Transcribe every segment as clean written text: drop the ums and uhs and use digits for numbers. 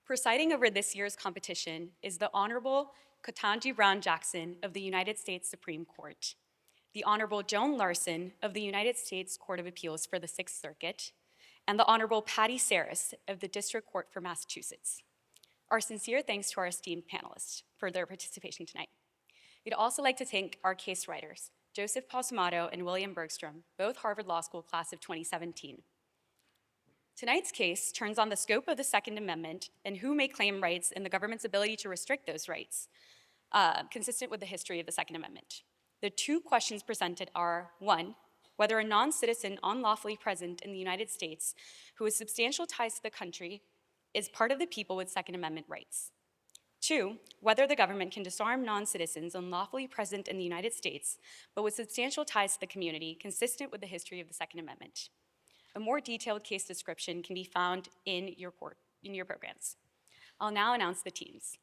Presiding over this year's competition is the Honorable Ketanji Brown Jackson of the United States Supreme Court, the Honorable Joan Larsen of the United States Court of Appeals for the Sixth Circuit, and the Honorable Patti Saris of the District Court for Massachusetts. Our sincere thanks to our esteemed panelists for their participation tonight. We'd also like to thank our case writers, Joseph Pasamato and William Bergstrom, both Harvard Law School class of 2017. Tonight's case turns on the scope of the Second Amendment and who may claim rights and the government's ability to restrict those rights, consistent with the history of the Second Amendment. The two questions presented are, one, whether a non-citizen unlawfully present in the United States who has substantial ties to the country is part of the people with Second Amendment rights. Two, whether the government can disarm non-citizens unlawfully present in the United States, but with substantial ties to the community, consistent with the history of the Second Amendment. A more detailed case description can be found in your programs. I'll now announce the teams.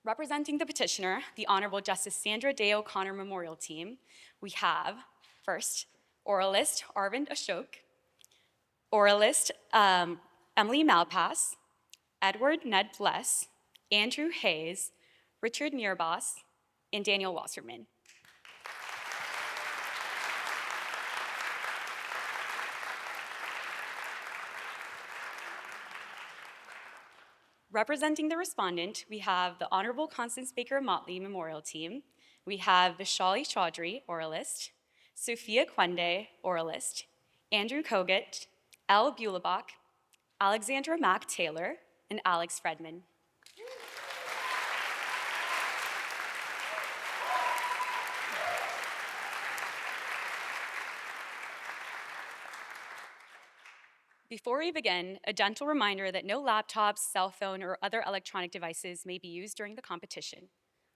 Representing the petitioner, the Honorable Justice Sandra Day O'Connor Memorial Team, we have, first, oralist Arvind Ashok, oralist Emily Malpass, Edward Ned Bless, Andrew Hayes, Richard Nierbos, and Daniel Wasserman. Representing the respondent, we have the Honorable Constance Baker Motley Memorial Team. We have Vishali Chaudhry, oralist, Sophia Quende, oralist, Andrew Kogut, L. Bulabach, Alexandra Mack Taylor, and Alex Fredman. Before we begin, a gentle reminder that no laptops, cell phone, or other electronic devices may be used during the competition.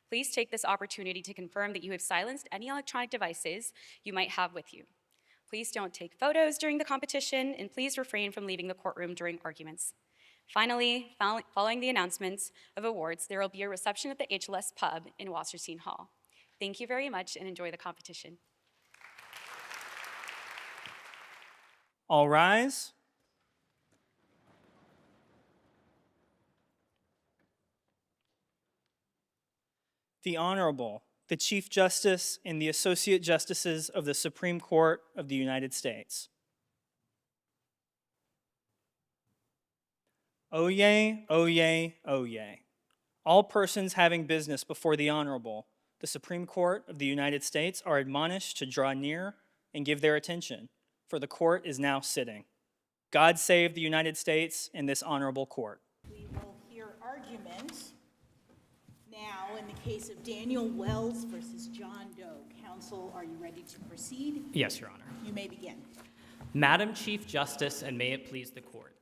Please take this opportunity to confirm that you have silenced any electronic devices you might have with you. Please don't take photos during the competition, and please refrain from leaving the courtroom during arguments. Finally, following the announcements of awards, there will be a reception at the HLS Pub in Wasserstein Hall. Thank you very much and enjoy the competition. All rise. The Honorable, the Chief Justice and the Associate Justices of the Supreme Court of the United States. Oyez, oyez, oyez. All persons having business before the Honorable, the Supreme Court of the United States, are admonished to draw near and give their attention, for the court is now sitting. God save the United States and this honorable court. We will hear argument now in the case of Daniel Wells versus John Doe. Counsel, are you ready to proceed? Yes, Your Honor. You may begin. Madam Chief Justice, and may it please the court.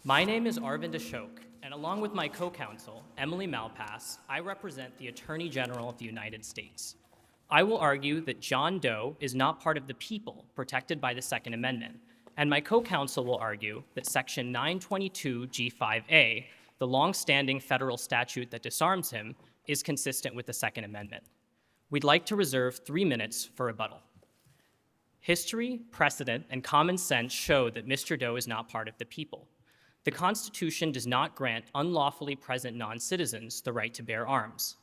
My name is Arvind Ashok, and along with my co-counsel, Emily Malpass, I represent the Attorney General of the United States. I will argue that John Doe is not part of the people protected by the Second Amendment, and my co-counsel will argue that Section 922 G5A, the long-standing federal statute that disarms him, is consistent with the Second Amendment. We'd like to reserve 3 minutes for rebuttal. History, precedent, and common sense show that Mr. Doe is not part of the people. The Constitution does not grant unlawfully present non-citizens the right to bear arms.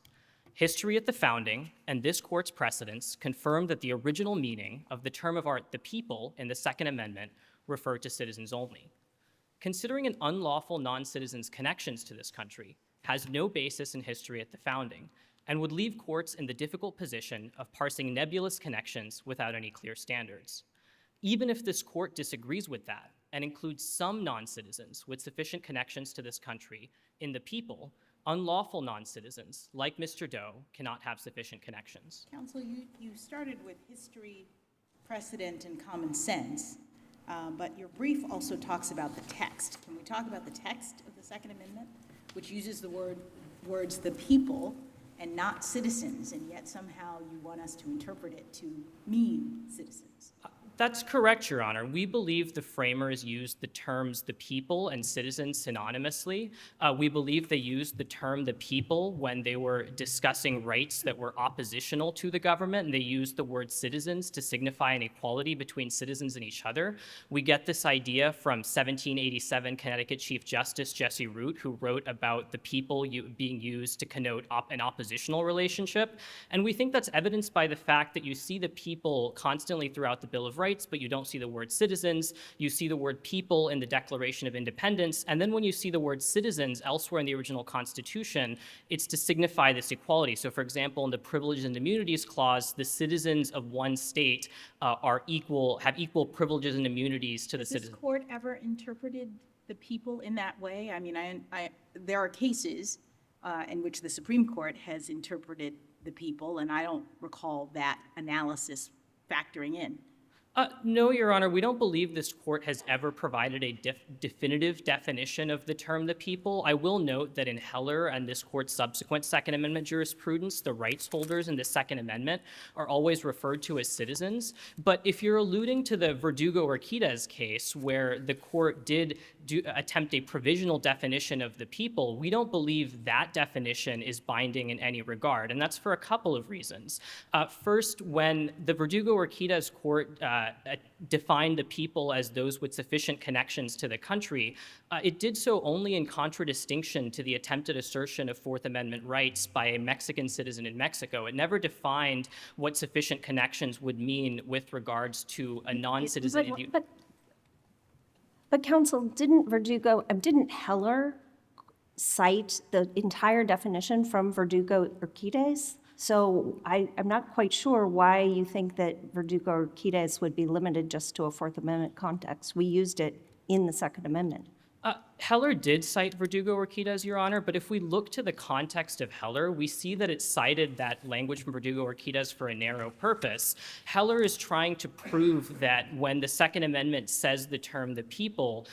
History at the founding and this court's precedents confirm that the original meaning of the term of art, the people, in the Second Amendment referred to citizens only. Considering an unlawful non-citizen's connections to this country has no basis in history at the founding and would leave courts in the difficult position of parsing nebulous connections without any clear standards. Even if this court disagrees with that and includes some non-citizens with sufficient connections to this country in the people, unlawful non-citizens, like Mr. Doe, cannot have sufficient connections. Counsel, you started with history, precedent, and common sense, but your brief also talks about the text. Can we talk about the text of the Second Amendment, which uses the words the people and not citizens, and yet somehow you want us to interpret it to mean citizens? That's correct, Your Honor. We believe the framers used the terms the people and citizens synonymously. We believe they used the term the people when they were discussing rights that were oppositional to the government, and they used the word citizens to signify an equality between citizens and each other. We get this idea from 1787 Connecticut Chief Justice Jesse Root, who wrote about the people being used to connote an oppositional relationship. And we think that's evidenced by the fact that you see the people constantly throughout the Bill of Rights, but you don't see the word citizens. You see the word people in the Declaration of Independence. And then when you see the word citizens elsewhere in the original Constitution, it's to signify this equality. So for example, in the Privileges and Immunities Clause, the citizens of one state have equal privileges and immunities to the Has this citizens. court ever interpreted the people in that way? I mean, there are cases in which the Supreme Court has interpreted the people, and I don't recall that analysis factoring in. No, Your Honor, we don't believe this court has ever provided a definitive definition of the term the people. I will note that in Heller and this court's subsequent Second Amendment jurisprudence, the rights holders in the Second Amendment are always referred to as citizens. But if you're alluding to the Verdugo-Urquidez case, where the court did attempt a provisional definition of the people, we don't believe that definition is binding in any regard, and that's for a couple of reasons. First, when the Verdugo-Urquidez court defined the people as those with sufficient connections to the country, it did so only in contradistinction to the attempted assertion of Fourth Amendment rights by a Mexican citizen in Mexico. It never defined what sufficient connections would mean with regards to a non-citizen. But counsel, didn't Heller cite the entire definition from Verdugo-Urquidez? So I'm not quite sure why you think that Verdugo-Urquidez would be limited just to a Fourth Amendment context. We used it in the Second Amendment. Heller did cite Verdugo-Urquidez, Your Honor, but if we look to the context of Heller, we see that it cited that language from Verdugo-Urquidez for a narrow purpose. Heller is trying to prove that when the Second Amendment says the term the people,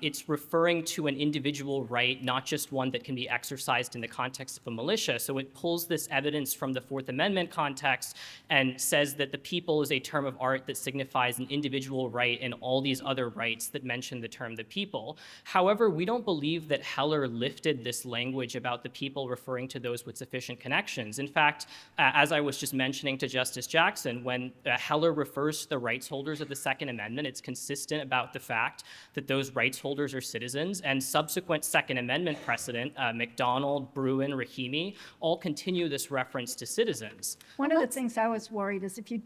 it's referring to an individual right, not just one that can be exercised in the context of a militia. So it pulls this evidence from the Fourth Amendment context and says that the people is a term of art that signifies an individual right and all these other rights that mention the term the people. However, we don't believe that Heller lifted this language about the people referring to those with sufficient connections. In fact, as I was just mentioning to Justice Jackson, when Heller refers to the rights holders of the Second Amendment, it's consistent about the fact that those rights holders are citizens, and subsequent Second Amendment precedent, McDonald, Bruin, Rahimi, all continue this reference to citizens. One of the things I was worried is if you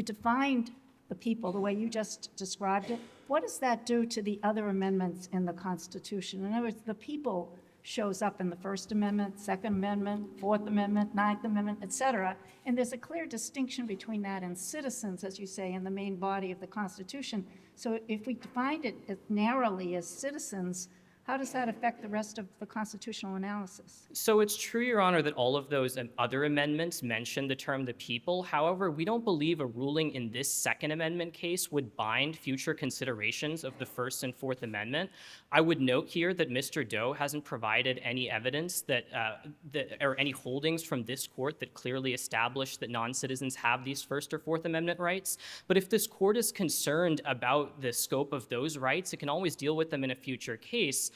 defined the people the way you just described it, what does that do to the other amendments in the Constitution? In other words, the people shows up in the First Amendment, Second Amendment, Fourth Amendment, Ninth Amendment, et cetera, and there's a clear distinction between that and citizens, as you say, in the main body of the Constitution. So if we defined it as narrowly as citizens, how does that affect the rest of the constitutional analysis? So it's true, Your Honor, that all of those other amendments mention the term the people. However, we don't believe a ruling in this Second Amendment case would bind future considerations of the First and Fourth Amendment. I would note here that Mr. Doe hasn't provided any evidence or any holdings from this court that clearly establish that non-citizens have these First or Fourth Amendment rights. But if this court is concerned about the scope of those rights, it can always deal with them in a future case.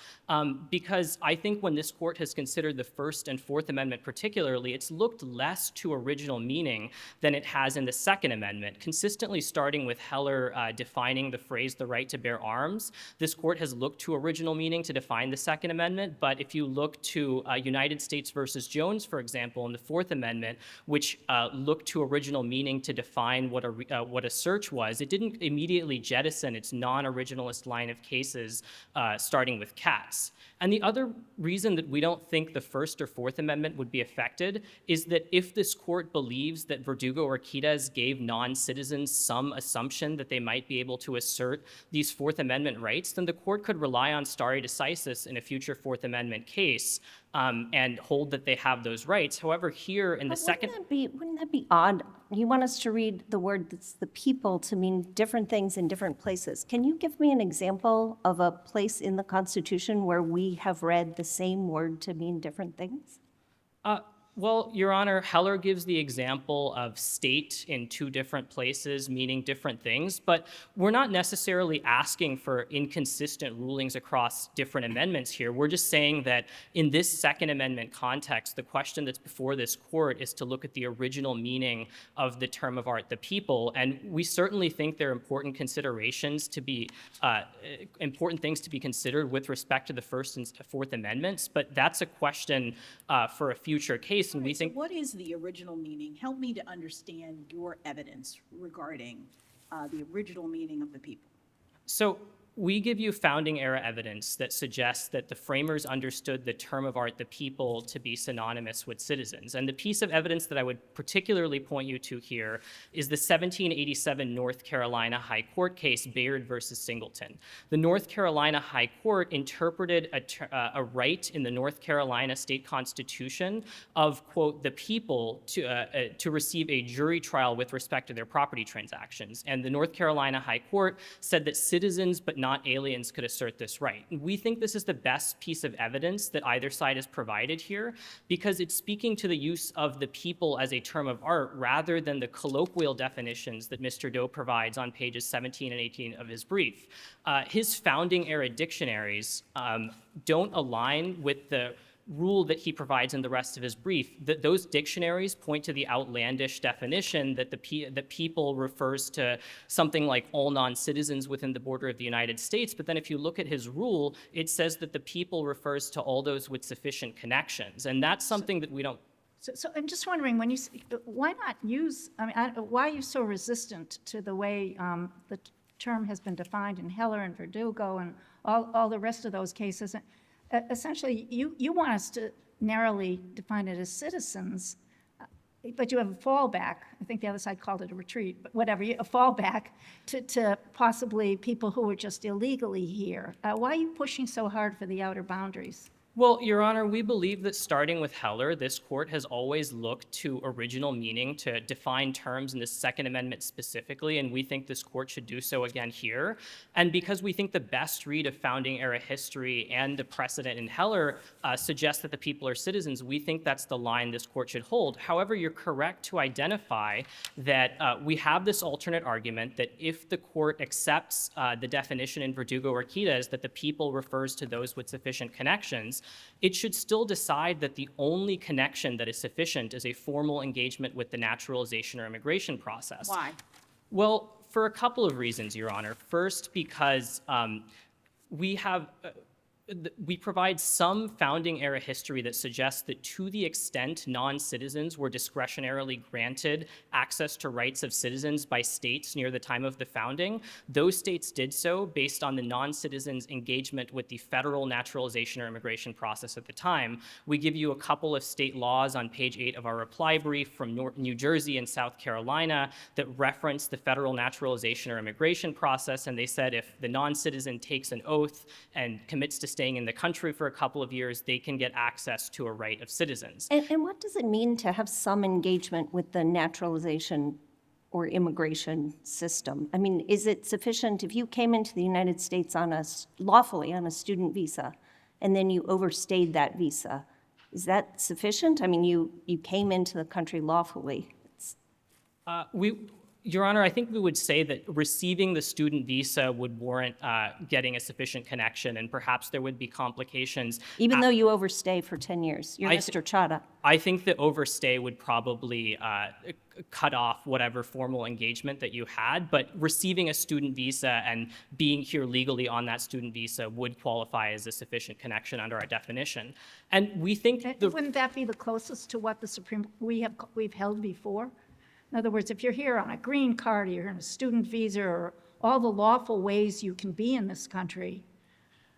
Because I think when this court has considered the First and Fourth Amendment particularly, it's looked less to original meaning than it has in the Second Amendment. Consistently starting with Heller defining the phrase the right to bear arms, this court has looked to original meaning to define the Second Amendment. But if you look to United States versus Jones, for example, in the Fourth Amendment, which looked to original meaning to define what a search was, it didn't immediately jettison its non-originalist line of cases starting with cats. And the other reason that we don't think the First or Fourth Amendment would be affected is that if this court believes that Verdugo-Urquidez gave non-citizens some assumption that they might be able to assert these Fourth Amendment rights, then the court could rely on stare decisis in a future Fourth Amendment case and hold that they have those rights. However, here in the second... Wouldn't that be odd? You want us to read the word that's the people to mean different things in different places. Can you give me an example of a place in the Constitution where we have read the same word to mean different things? Well, Your Honor, Heller gives the example of state in two different places meaning different things, but we're not necessarily asking for inconsistent rulings across different amendments here. We're just saying that in this Second Amendment context, the question that's before this court is to look at the original meaning of the term of art, the people, and we certainly think there are important considerations to be, important things to be considered with respect to the First and Fourth Amendments, but that's a question for a future case. And we So think, what is the original meaning? Help me to understand your evidence regarding the original meaning of the people. so we give you founding era evidence that suggests that the framers understood the term of art, the people, to be synonymous with citizens. And the piece of evidence that I would particularly point you to here is the 1787 North Carolina High Court case, Bayard versus Singleton. The North Carolina High Court interpreted a right in the North Carolina state constitution of, quote, the people to receive a jury trial with respect to their property transactions. And the North Carolina High Court said that citizens, but not aliens, could assert this right. And we think this is the best piece of evidence that either side has provided here because it's speaking to the use of the people as a term of art rather than the colloquial definitions that Mr. Doe provides on pages 17 and 18 of his brief. His founding era dictionaries don't align with the rule that he provides in the rest of his brief. That those dictionaries point to the outlandish definition that that people refers to something like all non-citizens within the border of the United States. But then if you look at his rule, it says that the people refers to all those with sufficient connections. And that's something that we don't. So I'm just wondering, when you, why not use, why are you so resistant to the way the term has been defined in Heller and Verdugo and all the rest of those cases? Essentially, you want us to narrowly define it as citizens, but you have a fallback. I think the other side called it a retreat, but whatever, a fallback to possibly people who are just illegally here. Why are you pushing so hard for the outer boundaries? Well, Your Honor, we believe that starting with Heller, this court has always looked to original meaning to define terms in the Second Amendment specifically, and we think this court should do so again here. And because we think the best read of founding era history and the precedent in Heller suggests that the people are citizens, we think that's the line this court should hold. However, you're correct to identify that we have this alternate argument that if the court accepts the definition in Verdugo or Quidez that the people refers to those with sufficient connections, it should still decide that the only connection that is sufficient is a formal engagement with the naturalization or immigration process. Why? Well, for a couple of reasons, Your Honor. First, because we provide some founding era history that suggests that to the extent non-citizens were discretionarily granted access to rights of citizens by states near the time of the founding, those states did so based on the non-citizens' engagement with the federal naturalization or immigration process at the time. We give you a couple of state laws on page 8 of our reply brief from New Jersey and South Carolina that reference the federal naturalization or immigration process, and they said if the non-citizen takes an oath and commits to staying in the country for a couple of years, they can get access to a right of citizens. And what does it mean to have some engagement with the naturalization or immigration system? I mean, is it sufficient if you came into the United States lawfully on a student visa, and then you overstayed that visa? Is that sufficient? I mean, you came into the country lawfully. Your Honor, I think we would say that receiving the student visa would warrant getting a sufficient connection, and perhaps there would be complications. Even though you overstay for 10 years. You're Mr. Chadha. I think that overstay would probably cut off whatever formal engagement that you had, but receiving a student visa and being here legally on that student visa would qualify as a sufficient connection under our definition. And we think Wouldn't that be the closest to what we've held before? In other words, if you're here on a green card, or you're on a student visa, or all the lawful ways you can be in this country,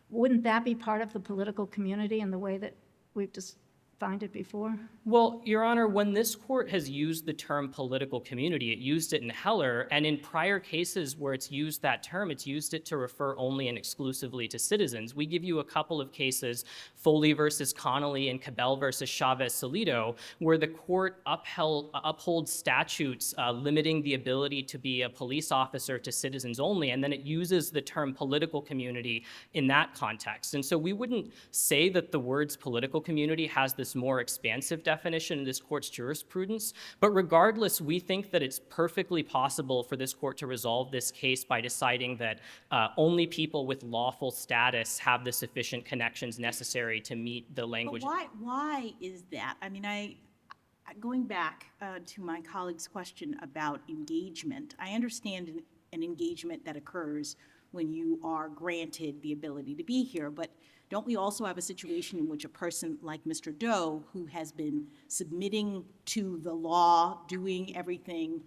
wouldn't that be part of the political community in the way that we've just defined it before? Well, Your Honor, when this court has used the term political community, it used it in Heller, and in prior cases where it's used that term, it's used it to refer only and exclusively to citizens. We give you a couple of cases, Foley versus Connolly and Cabell versus Chavez-Salido, where the court upholds statutes limiting the ability to be a police officer to citizens only, and then it uses the term political community in that context. And so we wouldn't say that the words political community has this this more expansive definition in this court's jurisprudence. But regardless, we think that it's perfectly possible for this court to resolve this case by deciding that only people with lawful status have the sufficient connections necessary to meet the language. But why is that? I mean, going back to my colleague's question about engagement, I understand an engagement that occurs when you are granted the ability to be here, but don't we also have a situation in which a person like Mr. Doe, who has been submitting to the law, doing everything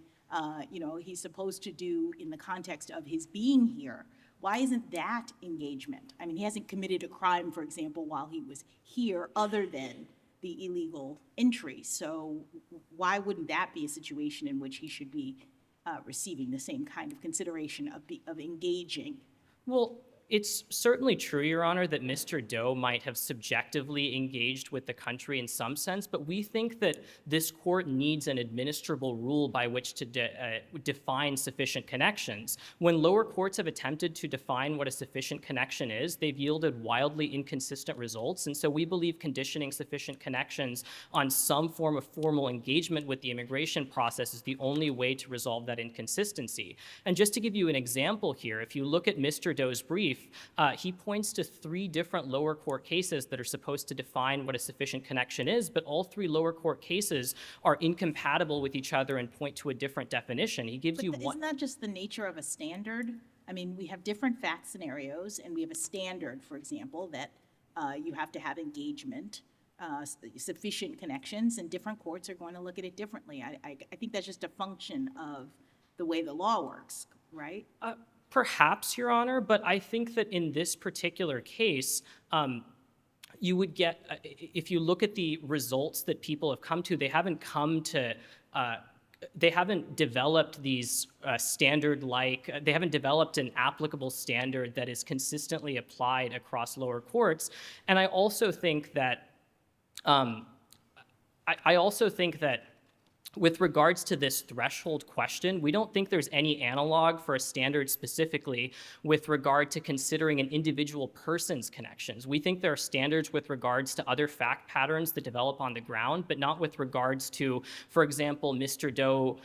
he's supposed to do in the context of his being here, why isn't that engagement? I mean, he hasn't committed a crime, for example, while he was here, other than the illegal entry. So why wouldn't that be a situation in which he should be receiving the same kind of consideration of engaging? Well, it's certainly true, Your Honor, that Mr. Doe might have subjectively engaged with the country in some sense, but we think that this court needs an administrable rule by which to define sufficient connections. When lower courts have attempted to define what a sufficient connection is, they've yielded wildly inconsistent results, and so we believe conditioning sufficient connections on some form of formal engagement with the immigration process is the only way to resolve that inconsistency. And just to give you an example here, if you look at Mr. Doe's brief, he points to 3 different lower court cases that are supposed to define what a sufficient connection is, but all 3 lower court cases are incompatible with each other and point to a different definition. He gives you one. Isn't that just the nature of a standard? I mean, we have different fact scenarios, and we have a standard, for example, that you have to have engagement, sufficient connections, and different courts are going to look at it differently. I think that's just a function of the way the law works, right? Perhaps, Your Honor, but I think that in this particular case, you would get, if you look at the results that people have come to, they haven't developed these they haven't developed an applicable standard that is consistently applied across lower courts. And I also think that, with regards to this threshold question, we don't think there's any analog for a standard specifically with regard to considering an individual person's connections. We think there are standards with regards to other fact patterns that develop on the ground, but not with regards to, for example, Mr. Doe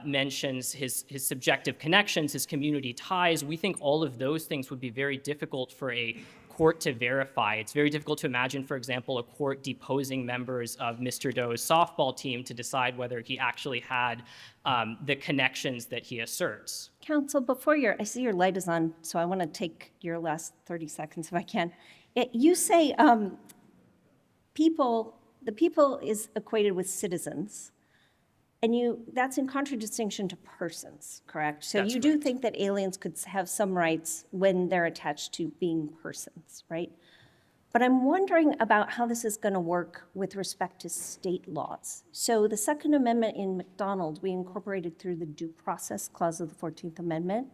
mentions his subjective connections, his community ties. We think all of those things would be very difficult for a court to verify. It's very difficult to imagine, for example, a court deposing members of Mr. Doe's softball team to decide whether he actually had the connections that he asserts. Counsel, I see your light is on, so I want to take your last 30 seconds if I can. You say the people is equated with citizens, and that's in contradistinction to persons, correct? So That's you do correct. think that aliens could have some rights when they're attached to being persons, right? But I'm wondering about how this is going to work with respect to state laws. So the Second Amendment in McDonald, we incorporated through the Due Process Clause of the 14th Amendment,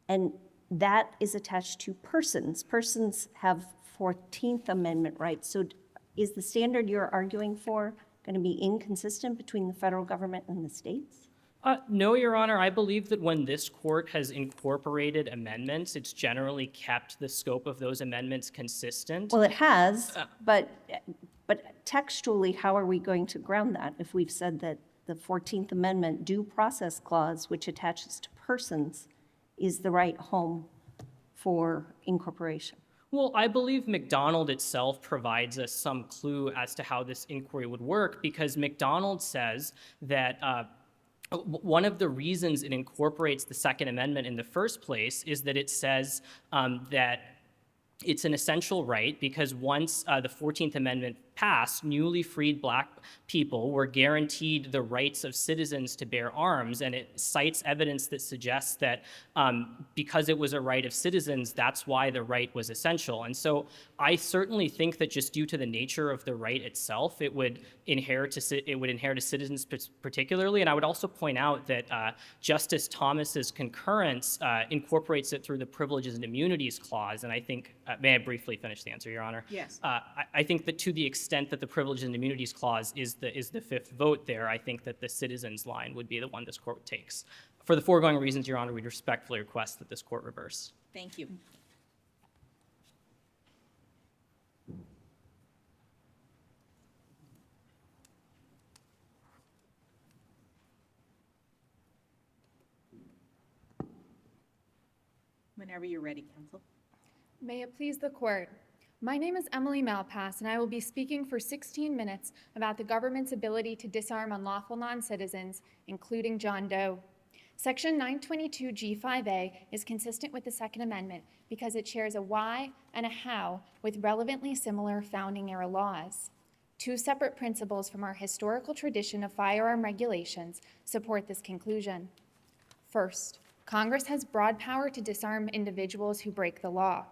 and that is attached to persons. Persons have 14th Amendment rights. So is the standard you're arguing for going to be inconsistent between the federal government and the states? No, Your Honor. I believe that when this court has incorporated amendments, it's generally kept the scope of those amendments consistent. Well, it has, but textually, how are we going to ground that if we've said that the 14th Amendment Due Process Clause, which attaches to persons, is the right home for incorporation? Well, I believe McDonald itself provides us some clue as to how this inquiry would work, because McDonald says that one of the reasons it incorporates the Second Amendment in the first place is that it says that it's an essential right because once the 14th Amendment passed, newly freed Black people were guaranteed the rights of citizens to bear arms, and it cites evidence that suggests that because it was a right of citizens, that's why the right was essential. And so I certainly think that just due to the nature of the right itself, it would inherit to citizens particularly. And I would also point out that Justice Thomas's concurrence incorporates it through the Privileges and Immunities Clause. And I think, may I briefly finish the answer, Your Honor? Yes. I think that to the extent that the Privileges and Immunities Clause is the fifth vote there, I think that the citizens line would be the one this court takes. For the foregoing reasons, Your Honor, we respectfully request that this court reverse. Thank you. Whenever you're ready, counsel. May it please the court. My name is Emily Malpass, and I will be speaking for 16 minutes about the government's ability to disarm unlawful non-citizens, including John Doe. Section 922G5A is consistent with the Second Amendment because it shares a why and a how with relevantly similar founding-era laws. Two separate principles from our historical tradition of firearm regulations support this conclusion. First, Congress has broad power to disarm individuals who break the law.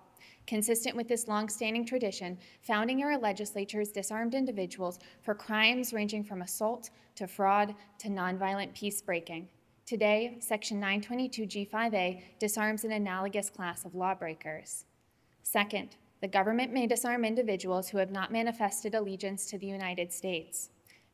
Consistent with this long-standing tradition, founding-era legislatures disarmed individuals for crimes ranging from assault to fraud to nonviolent peace-breaking. Today, Section 922G5A disarms an analogous class of lawbreakers. Second, the government may disarm individuals who have not manifested allegiance to the United States.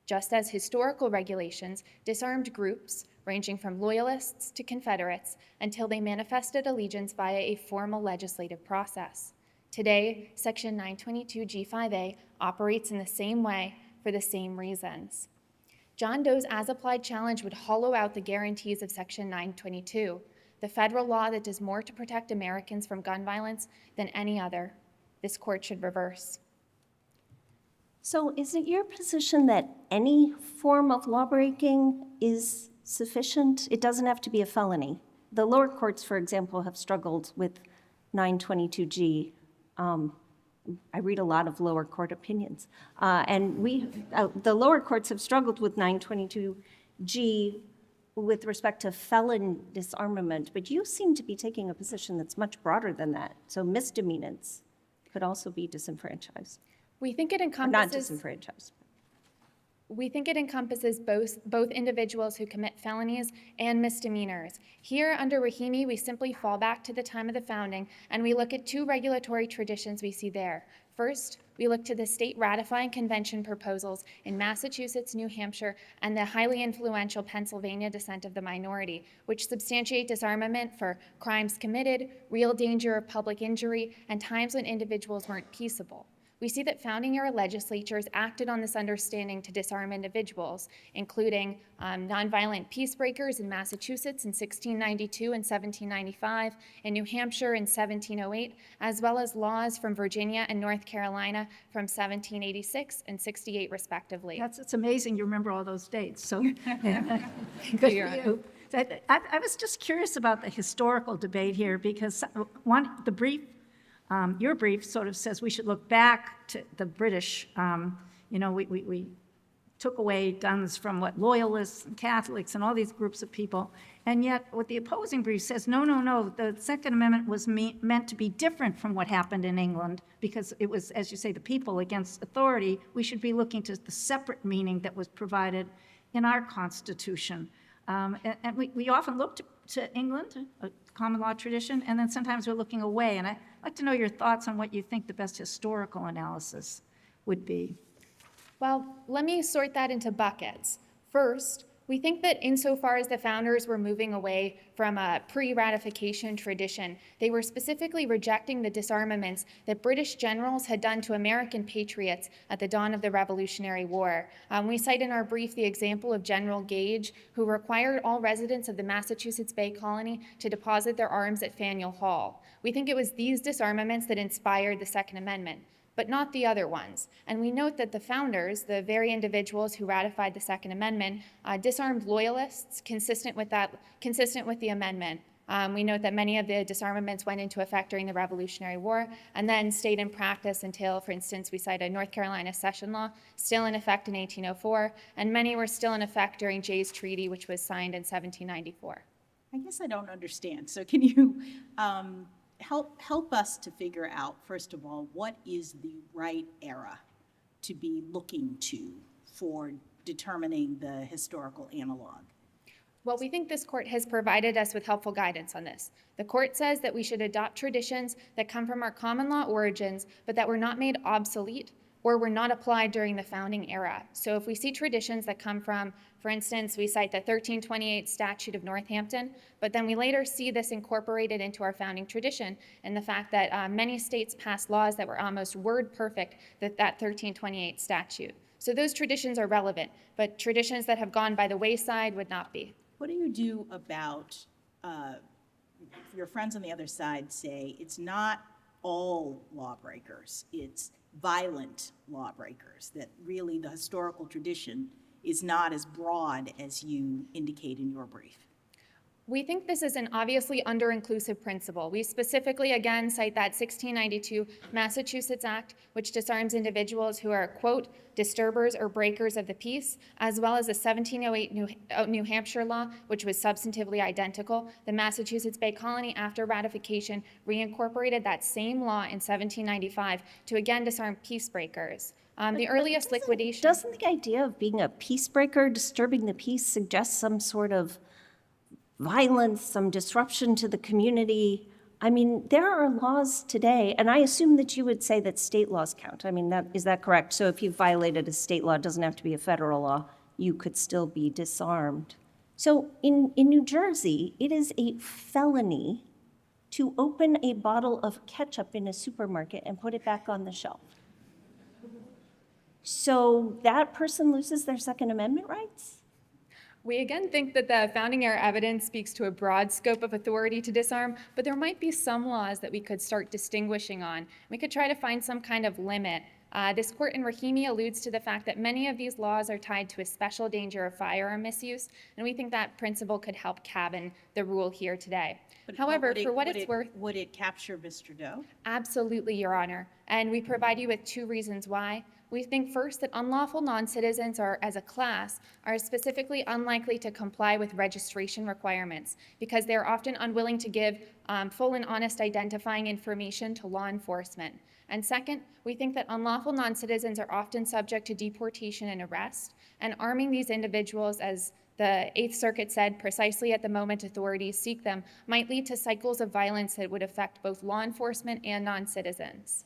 Just as historical regulations disarmed groups ranging from loyalists to Confederates until they manifested allegiance via a formal legislative process. Today, Section 922G5A operates in the same way for the same reasons. John Doe's as-applied challenge would hollow out the guarantees of Section 922, the federal law that does more to protect Americans from gun violence than any other. This court should reverse. So is it your position that any form of lawbreaking is sufficient? It doesn't have to be a felony. The lower courts, for example, have struggled with 922G. I read a lot of lower court opinions. The lower courts have struggled with 922G with respect to felon disarmament, but you seem to be taking a position that's much broader than that. So misdemeanors could also be disenfranchised. We think it Or not encompasses disenfranchised. We think it encompasses both individuals who commit felonies and misdemeanors. Here, under Rahimi, we simply fall back to the time of the founding, and we look at two regulatory traditions we see there. First, we look to the state ratifying convention proposals in Massachusetts, New Hampshire, and the highly influential Pennsylvania dissent of the minority, which substantiate disarmament for crimes committed, real danger of public injury, and times when individuals weren't peaceable. We see that founding-era legislatures acted on this understanding to disarm individuals, including nonviolent peacebreakers in Massachusetts in 1692 and 1795, in New Hampshire in 1708, as well as laws from Virginia and North Carolina from 1786 and 68, respectively. It's amazing you remember all those dates, so good for you. I was just curious about the historical debate here because your brief sort of says we should look back to the British. We took away guns from loyalists and Catholics and all these groups of people. And yet what the opposing brief says, no, the Second Amendment was meant to be different from what happened in England because it was, as you say, the people against authority. We should be looking to the separate meaning that was provided in our Constitution. And we often look to England, a common law tradition, and then sometimes we're looking away. And I'd like to know your thoughts on what you think the best historical analysis would be. Well, let me sort that into buckets. First, we think that insofar as the founders were moving away from a pre-ratification tradition, they were specifically rejecting the disarmaments that British generals had done to American patriots at the dawn of the Revolutionary War. We cite in our brief the example of General Gage, who required all residents of the Massachusetts Bay Colony to deposit their arms at Faneuil Hall. We think it was these disarmaments that inspired the Second Amendment, but not the other ones. And we note that the founders, the very individuals who ratified the Second Amendment, disarmed loyalists consistent with the amendment. We note that many of the disarmaments went into effect during the Revolutionary War and then stayed in practice until, for instance, we cite a North Carolina session law still in effect in 1804, and many were still in effect during Jay's Treaty, which was signed in 1794. I guess I don't understand. So can you help us to figure out, first of all, what is the right era to be looking to for determining the historical analog? Well, we think this court has provided us with helpful guidance on this. The court says that we should adopt traditions that come from our common law origins, but that were not made obsolete or were not applied during the founding era. So if we see traditions that come from, for instance, we cite the 1328 Statute of Northampton, but then we later see this incorporated into our founding tradition and the fact that many states passed laws that were almost word perfect, that 1328 statute. So those traditions are relevant, but traditions that have gone by the wayside would not be. What do you do about your friends on the other side say it's not all lawbreakers, it's violent lawbreakers, that really the historical tradition is not as broad as you indicate in your brief. We think this is an obviously under-inclusive principle. We specifically, again, cite that 1692 Massachusetts Act, which disarms individuals who are, quote, disturbers or breakers of the peace, as well as the 1708 New Hampshire law, which was substantively identical. The Massachusetts Bay Colony, after ratification, reincorporated that same law in 1795 to again disarm peace breakers. The earliest liquidation... Doesn't the idea of being a peace breaker, disturbing the peace, suggest some sort of violence, some disruption to the community? I mean, there are laws today, and I assume that you would say that state laws count. I mean, is that correct? So if you violated a state law, it doesn't have to be a federal law, you could still be disarmed. So in New Jersey, it is a felony to open a bottle of ketchup in a supermarket and put it back on the shelf. So that person loses their Second Amendment rights? We again think that the founding era evidence speaks to a broad scope of authority to disarm, but there might be some laws that we could start distinguishing on. We could try to find some kind of limit. This court in Rahimi alludes to the fact that many of these laws are tied to a special danger of firearm misuse, and we think that principle could help cabin the rule here today. However, for what it's worth... Would it capture Mr. Doe? Absolutely, Your Honor, and we provide you with 2 reasons why. We think first that unlawful non-citizens as a class are specifically unlikely to comply with registration requirements because they're often unwilling to give full and honest identifying information to law enforcement. And second, we think that unlawful non-citizens are often subject to deportation and arrest, and arming these individuals, as the Eighth Circuit said, precisely at the moment authorities seek them, might lead to cycles of violence that would affect both law enforcement and non-citizens.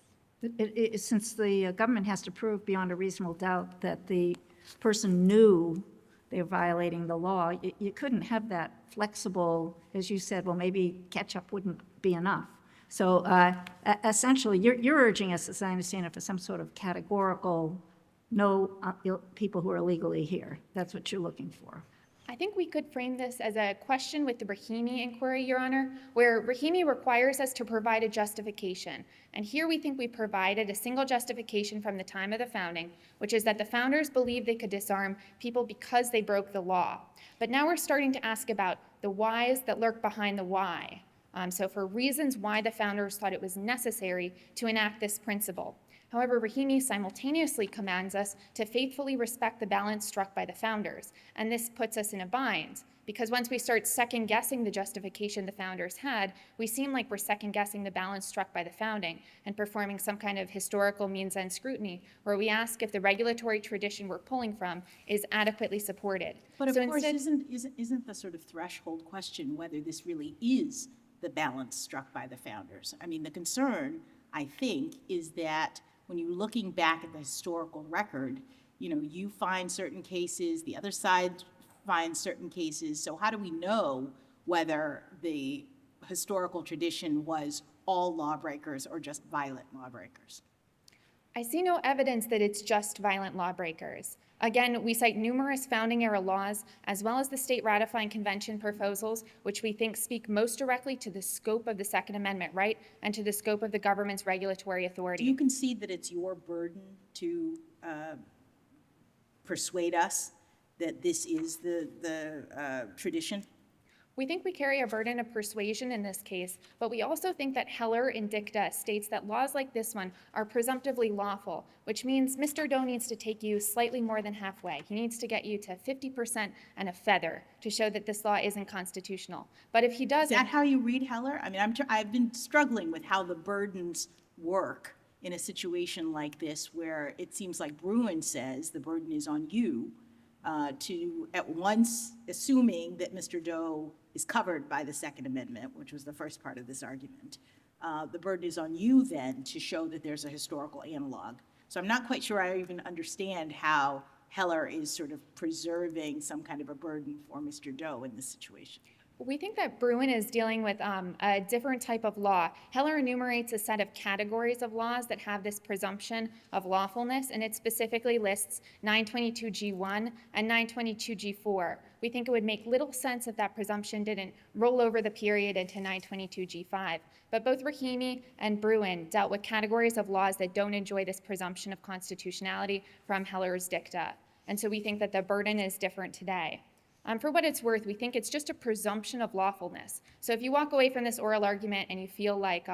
Since the government has to prove beyond a reasonable doubt that the person knew they were violating the law, you couldn't have that flexible, as you said, well, maybe ketchup wouldn't be enough. So essentially, you're urging us, as I understand it, for some sort of categorical, no people who are illegally here. That's what you're looking for. I think we could frame this as a question with the Rahimi inquiry, Your Honor, where Rahimi requires us to provide a justification. And here we think we provided a single justification from the time of the founding, which is that the founders believed they could disarm people because they broke the law. But now we're starting to ask about the whys that lurk behind the why. So for reasons why the founders thought it was necessary to enact this principle. However, Rahimi simultaneously commands us to faithfully respect the balance struck by the founders, and this puts us in a bind, because once we start second-guessing the justification the founders had, we seem like we're second-guessing the balance struck by the founding and performing some kind of historical means-end scrutiny, where we ask if the regulatory tradition we're pulling from is adequately supported. But of course, isn't the sort of threshold question whether this really is the balance struck by the founders? I mean, the concern, I think, is that when you're looking back at the historical record, you find certain cases, the other side finds certain cases. So how do we know whether the historical tradition was all lawbreakers or just violent lawbreakers? I see no evidence that it's just violent lawbreakers. Again, we cite numerous founding-era laws, as well as the state ratifying convention proposals, which we think speak most directly to the scope of the Second Amendment right and to the scope of the government's regulatory authority. Do you concede that it's your burden to persuade us that this is the tradition? We think we carry a burden of persuasion in this case, but we also think that Heller in dicta states that laws like this one are presumptively lawful, which means Mr. Doe needs to take you slightly more than halfway. He needs to get you to 50% and a feather to show that this law isn't constitutional. But if he doesn't... Is that how you read Heller? I mean, I've been struggling with how the burdens work in a situation like this, where it seems like Bruin says the burden is on you to at once, assuming that Mr. Doe is covered by the Second Amendment, which was the first part of this argument, the burden is on you then to show that there's a historical analog. So I'm not quite sure I even understand how Heller is sort of preserving some kind of a burden for Mr. Doe in this situation. We think that Bruin is dealing with a different type of law. Heller enumerates a set of categories of laws that have this presumption of lawfulness, and it specifically lists 922G1 and 922G4. We think it would make little sense if that presumption didn't roll over the period into 922G5. But both Rahimi and Bruin dealt with categories of laws that don't enjoy this presumption of constitutionality from Heller's dicta. And so we think that the burden is different today. For what it's worth, we think it's just a presumption of lawfulness. So if you walk away from this oral argument and you feel like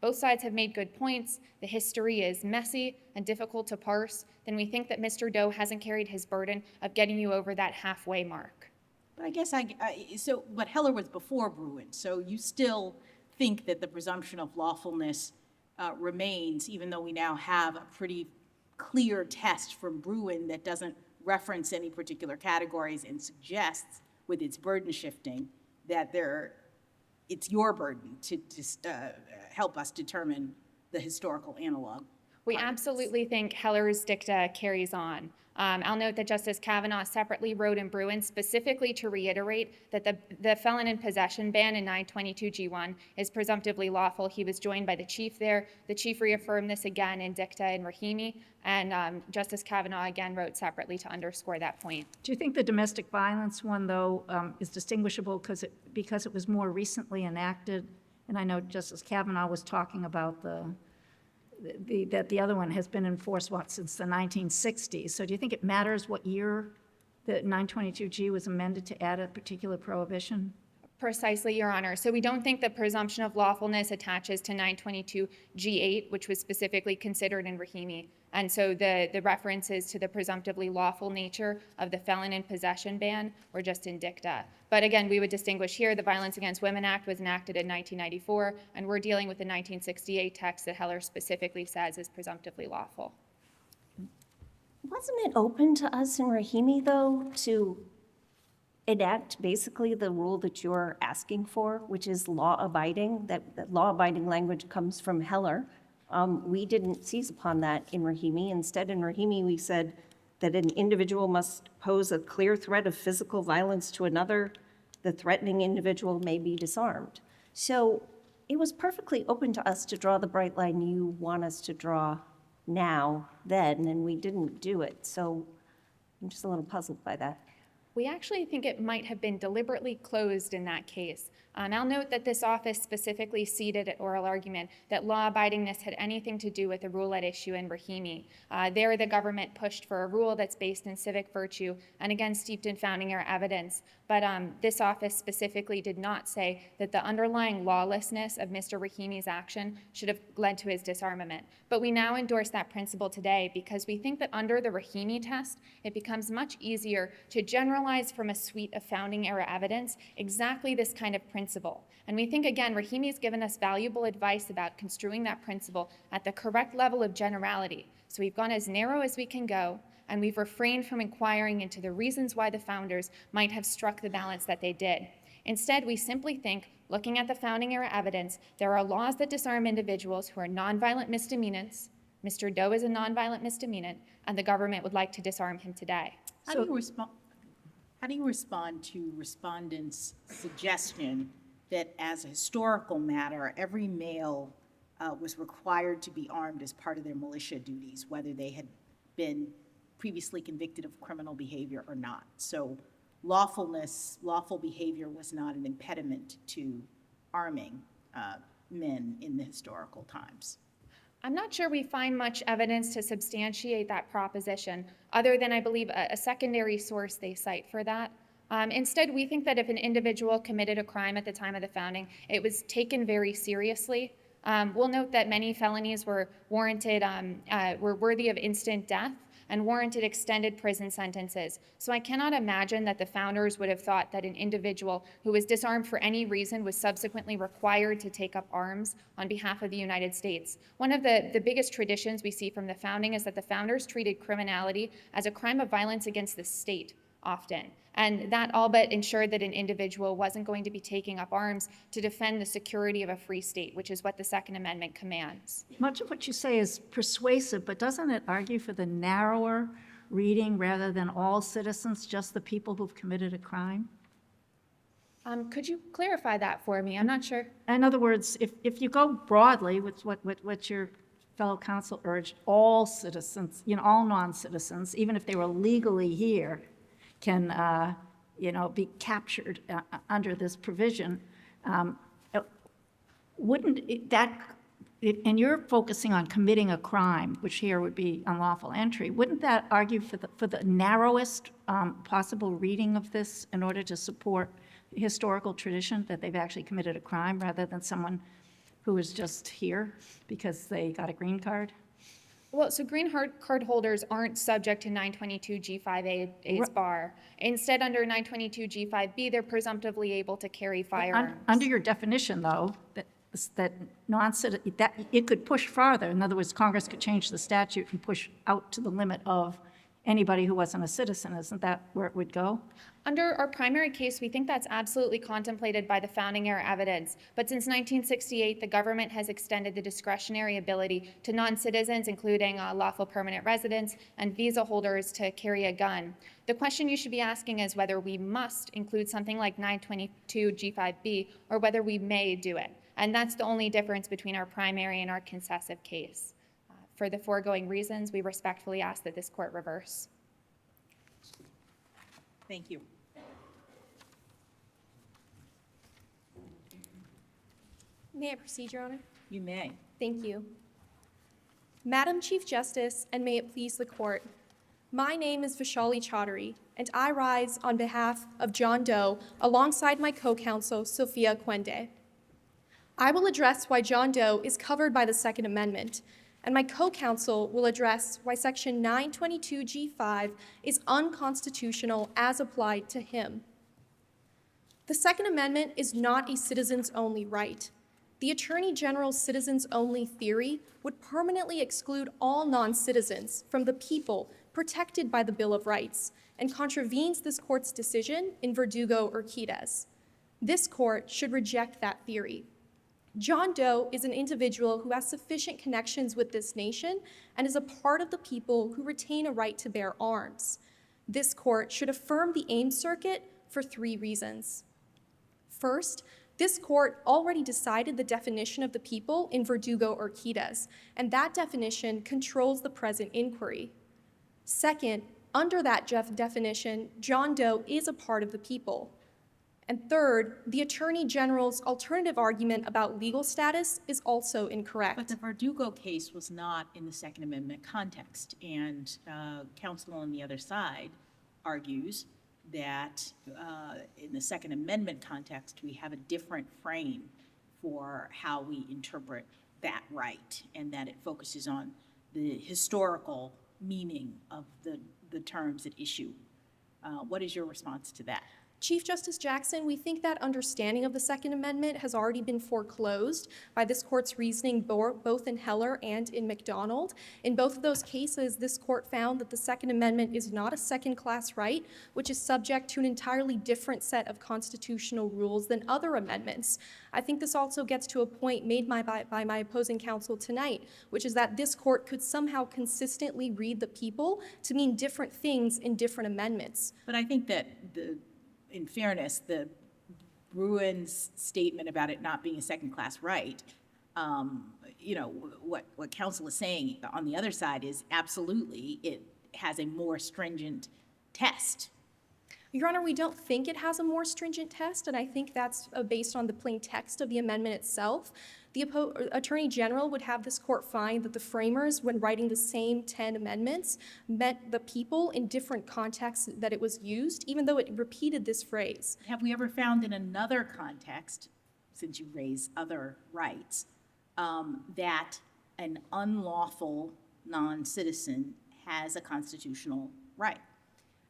both sides have made good points, the history is messy and difficult to parse, then we think that Mr. Doe hasn't carried his burden of getting you over that halfway mark. But I guess but Heller was before Bruin, so you still think that the presumption of lawfulness remains, even though we now have a pretty clear test from Bruin that doesn't reference any particular categories and suggests, with its burden shifting, that it's your burden to help us determine the historical analog. We absolutely think Heller's dicta carries on. I'll note that Justice Kavanaugh separately wrote in Bruin specifically to reiterate that the felon in possession ban in 922G1 is presumptively lawful. He was joined by the chief there. The chief reaffirmed this again in dicta in Rahimi, and Justice Kavanaugh again wrote separately to underscore that point. Do you think the domestic violence one, though, is distinguishable because it was more recently enacted? And I know Justice Kavanaugh was talking about that the other one has been enforced, since the 1960s. So do you think it matters what year the 922G was amended to add a particular prohibition? Precisely, Your Honor. So we don't think the presumption of lawfulness attaches to 922G8, which was specifically considered in Rahimi. And so the references to the presumptively lawful nature of the felon in possession ban were just in dicta. But again, we would distinguish here, the Violence Against Women Act was enacted in 1994, and we're dealing with the 1968 text that Heller specifically says is presumptively lawful. Wasn't it open to us in Rahimi, though, to enact basically the rule that you're asking for, which is law-abiding? That law-abiding language comes from Heller. We didn't seize upon that in Rahimi. Instead, in Rahimi, we said that an individual must pose a clear threat of physical violence to another. The threatening individual may be disarmed. So it was perfectly open to us to draw the bright line you want us to draw now, then, and we didn't do it. So I'm just a little puzzled by that. We actually think it might have been deliberately closed in that case. And I'll note that this office specifically ceded at oral argument that law-abidingness had anything to do with the rule at issue in Rahimi. There, the government pushed for a rule that's based in civic virtue and again steeped in founding-era evidence. But this office specifically did not say that the underlying lawlessness of Mr. Rahimi's action should have led to his disarmament. But we now endorse that principle today because we think that under the Rahimi test, it becomes much easier to generalize from a suite of founding-era evidence exactly this kind of principle. And we think, again, Rahimi's given us valuable advice about construing that principle at the correct level of generality. So we've gone as narrow as we can go, and we've refrained from inquiring into the reasons why the founders might have struck the balance that they did. Instead, we simply think, looking at the founding-era evidence, there are laws that disarm individuals who are nonviolent misdemeanants. Mr. Doe is a nonviolent misdemeanant, and the government would like to disarm him today. How do you respond to respondents' suggestion that as a historical matter, every male was required to be armed as part of their militia duties, whether they had been previously convicted of criminal behavior or not? So lawful behavior was not an impediment to arming men in the historical times. I'm not sure we find much evidence to substantiate that proposition, other than, I believe, a secondary source they cite for that. Instead, we think that if an individual committed a crime at the time of the founding, it was taken very seriously. We'll note that many felonies were warranted, were worthy of instant death and warranted extended prison sentences. So I cannot imagine that the founders would have thought that an individual who was disarmed for any reason was subsequently required to take up arms on behalf of the United States. One of the biggest traditions we see from the founding is that the founders treated criminality as a crime of violence against the state often. And that all but ensured that an individual wasn't going to be taking up arms to defend the security of a free state, which is what the Second Amendment commands. Much of what you say is persuasive, but doesn't it argue for the narrower reading rather than all citizens, just the people who've committed a crime? Could you clarify that for me? I'm not sure. In other words, if you go broadly with what your fellow counsel urged, all citizens, all non-citizens, even if they were legally here, can, be captured under this provision, wouldn't and you're focusing on committing a crime, which here would be unlawful entry, wouldn't that argue for the narrowest possible reading of this in order to support historical tradition that they've actually committed a crime rather than someone who is just here because they got a green card? Well, so green card holders aren't subject to 922 G5A's bar. Instead, under 922 G5B, they're presumptively able to carry firearms. Under your definition, though, that it could push farther. In other words, Congress could change the statute and push out to the limit of anybody who wasn't a citizen. Isn't that where it would go? Under our primary case, we think that's absolutely contemplated by the founding era evidence. But since 1968, the government has extended the discretionary ability to non-citizens, including lawful permanent residents and visa holders, to carry a gun. The question you should be asking is whether we must include something like 922 G5B or whether we may do it. And that's the only difference between our primary and our concessive case. For the foregoing reasons, we respectfully ask that this court reverse. Thank you. May I proceed, Your Honor? You may. Thank you. Madam Chief Justice, and may it please the court, my name is Vishali Chaudhary, and I rise on behalf of John Doe alongside my co-counsel, Sophia Quende. I will address why John Doe is covered by the Second Amendment, and my co-counsel will address why Section 922G5 is unconstitutional as applied to him. The Second Amendment is not a citizens-only right. The Attorney General's citizens-only theory would permanently exclude all non-citizens from the people protected by the Bill of Rights and contravenes this court's decision in Verdugo-Urquidez. This court should reject that theory. John Doe is an individual who has sufficient connections with this nation and is a part of the people who retain a right to bear arms. This court should affirm the Ames Circuit for 3 reasons. First, this court already decided the definition of the people in Verdugo-Urquidez, and that definition controls the present inquiry. Second, under that definition, John Doe is a part of the people. And third, the Attorney General's alternative argument about legal status is also incorrect. But the Verdugo case was not in the Second Amendment context, and counsel on the other side argues that in the Second Amendment context, we have a different frame for how we interpret that right, and that it focuses on the historical meaning of the terms at issue. What is your response to that? Chief Justice Jackson, we think that understanding of the Second Amendment has already been foreclosed by this court's reasoning both in Heller and in McDonald. In both of those cases, this court found that the Second Amendment is not a second-class right, which is subject to an entirely different set of constitutional rules than other amendments. I think this also gets to a point made by my opposing counsel tonight, which is that this court could somehow consistently read the people to mean different things in different amendments. But I think that in fairness, the Bruin's statement about it not being a second-class right, what counsel is saying on the other side is absolutely it has a more stringent test. Your Honor, we don't think it has a more stringent test, and I think that's based on the plain text of the amendment itself. The Attorney General would have this court find that the framers, when writing the same 10 amendments, meant the people in different contexts that it was used, even though it repeated this phrase. Have we ever found in another context, since you raise other rights, that an unlawful non-citizen has a constitutional right?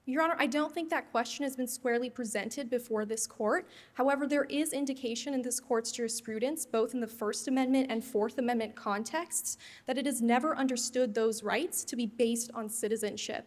Your Honor, I don't think that question has been squarely presented before this court. However, there is indication in this court's jurisprudence, both in the First Amendment and Fourth Amendment contexts, that it has never understood those rights to be based on citizenship.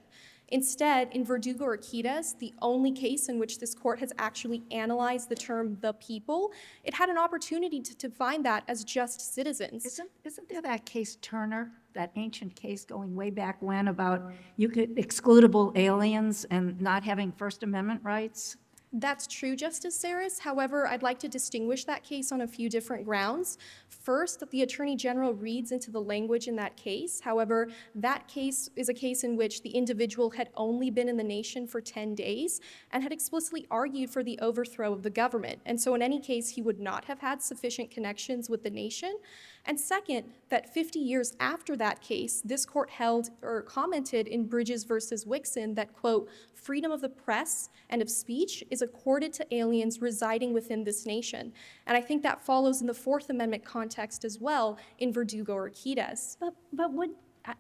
Instead, in Verdugo-Urquidez, the only case in which this court has actually analyzed the term "the people," it had an opportunity to define that as just citizens. Isn't there that case Turner, that ancient case going way back when about excludable aliens and not having First Amendment rights? That's true, Justice Saris. However, I'd like to distinguish that case on a few different grounds. First, that the Attorney General reads into the language in that case. However, that case is a case in which the individual had only been in the nation for 10 days and had explicitly argued for the overthrow of the government. And so in any case, he would not have had sufficient connections with the nation. And second, that 50 years after that case, this court held or commented in Bridges versus Wixon that, quote, freedom of the press and of speech is accorded to aliens residing within this nation. And I think that follows in the Fourth Amendment context as well in Verdugo or Quides. But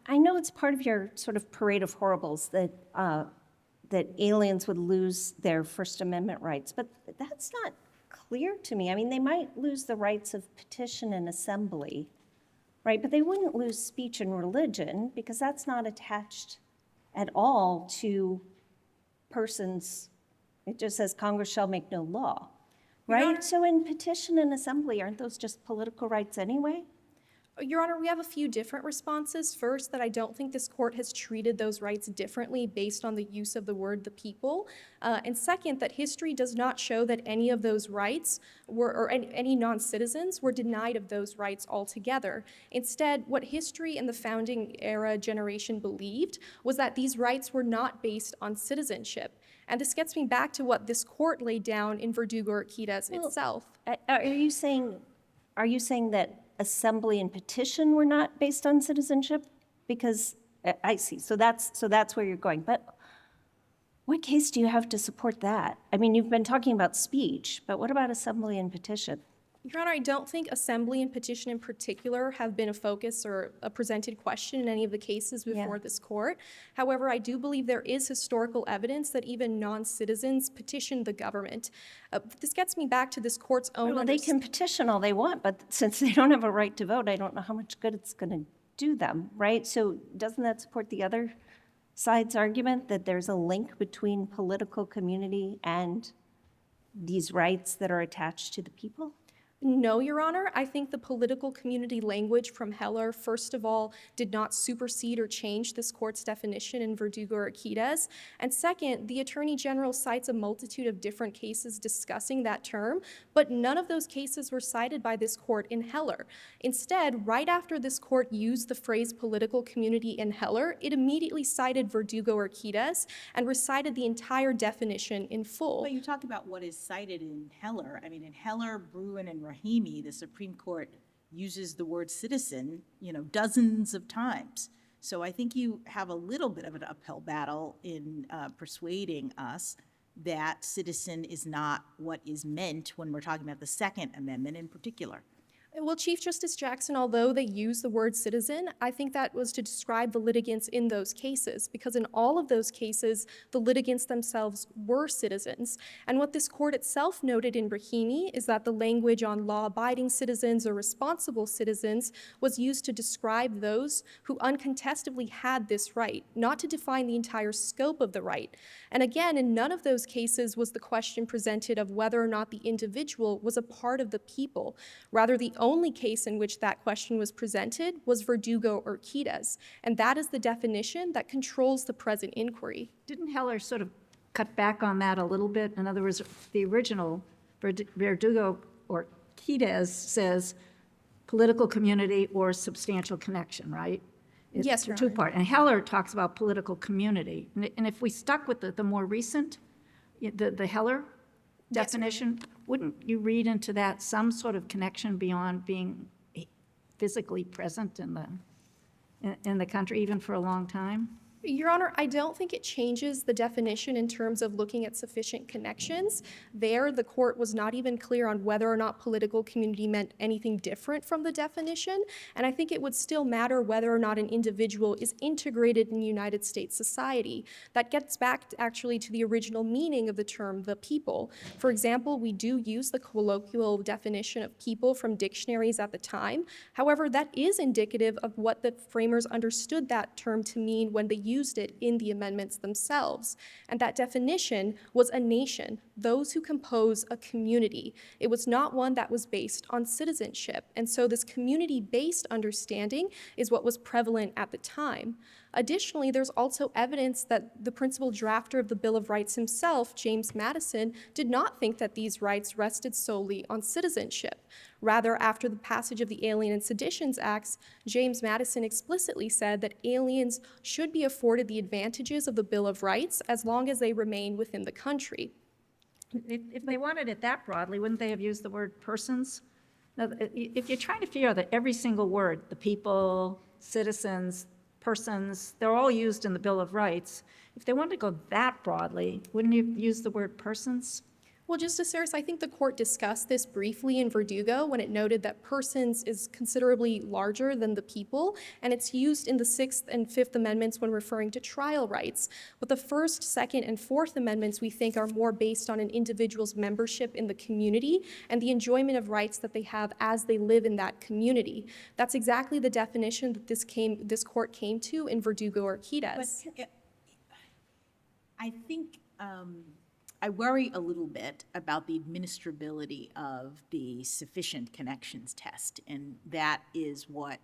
I know it's part of your sort of parade of horribles that that aliens would lose their First Amendment rights, but that's not clear to me. I mean, they might lose the rights of petition and assembly, right? But they wouldn't lose speech and religion because that's not attached at all to persons. It just says Congress shall make no law, right? So in petition and assembly, aren't those just political rights anyway? Your Honor, we have a few different responses. First, that I don't think this court has treated those rights differently based on the use of the word the people. And second, that history does not show that any of those rights were, or any non-citizens were denied of those rights altogether. Instead, what history and the founding era generation believed was that these rights were not based on citizenship. And this gets me back to what this court laid down in Verdugo or Quides itself. Are you saying that assembly and petition were not based on citizenship? Because I see. So that's where you're going. But what case do you have to support that? I mean, you've been talking about speech, but what about assembly and petition? Your Honor, I don't think assembly and petition in particular have been a focus or a presented question in any of the cases before this court. However, I do believe there is historical evidence that even non-citizens petitioned the government. This gets me back to this court's own... Well, they can petition all they want, but since they don't have a right to vote, I don't know how much good it's going to do them, right? So doesn't that support the other side's argument that there's a link between political community and these rights that are attached to the people? No, Your Honor. I think the political community language from Heller, first of all, did not supersede or change this court's definition in Verdugo or Quides. And second, the Attorney General cites a multitude of different cases discussing that term, but none of those cases were cited by this court in Heller. Instead, right after this court used the phrase political community in Heller, it immediately cited Verdugo or Quides and recited the entire definition in full. But you talk about what is cited in Heller. I mean, in Heller, Bruin, and Rahimi, the Supreme Court uses the word citizen, dozens of times. So I think you have a little bit of an uphill battle in persuading us that citizen is not what is meant when we're talking about the Second Amendment in particular. Well, Chief Justice Jackson, although they use the word citizen, I think that was to describe the litigants in those cases, because in all of those cases, the litigants themselves were citizens. And what this court itself noted in Rahimi is that the language on law-abiding citizens or responsible citizens was used to describe those who uncontestably had this right, not to define the entire scope of the right. And again, in none of those cases was the question presented of whether or not the individual was a part of the people. Rather, the only case in which that question was presented was Verdugo or Quides, and that is the definition that controls the present inquiry. Didn't Heller sort of cut back on that a little bit? In other words, the original Verdugo or Quides says political community or substantial connection, right? It's Yes, Your a Honor. two-part. And Heller talks about political community. And if we stuck with the more recent, the Heller definition, wouldn't you read into that some sort of connection beyond being physically present in the country, even for a long time? Your Honor, I don't think it changes the definition in terms of looking at sufficient connections. There, the court was not even clear on whether or not political community meant anything different from the definition, and I think it would still matter whether or not an individual is integrated in United States society. That gets back actually to the original meaning of the term the people. For example, we do use the colloquial definition of people from dictionaries at the time. However, that is indicative of what the framers understood that term to mean when they used it in the amendments themselves. And that definition was a nation, those who compose a community. It was not one that was based on citizenship. And so this community-based understanding is what was prevalent at the time. Additionally, there's also evidence that the principal drafter of the Bill of Rights himself, James Madison, did not think that these rights rested solely on citizenship. Rather, after the passage of the Alien and Seditions Acts, James Madison explicitly said that aliens should be afforded the advantages of the Bill of Rights as long as they remain within the country. If they wanted it that broadly, wouldn't they have used the word persons? Now, if you're trying to figure out that every single word, the people, citizens, persons, they're all used in the Bill of Rights, if they wanted to go that broadly, wouldn't you use the word persons? Well, Justice Saris, I think the court discussed this briefly in Verdugo when it noted that persons is considerably larger than the people, and it's used in the Sixth and Fifth Amendments when referring to trial rights. But the First, Second, and Fourth Amendments, we think, are more based on an individual's membership in the community and the enjoyment of rights that they have as they live in that community. That's exactly the definition that this court came to in Verdugo Urquidez. But I think I worry a little bit about the administrability of the sufficient connections test, and that is what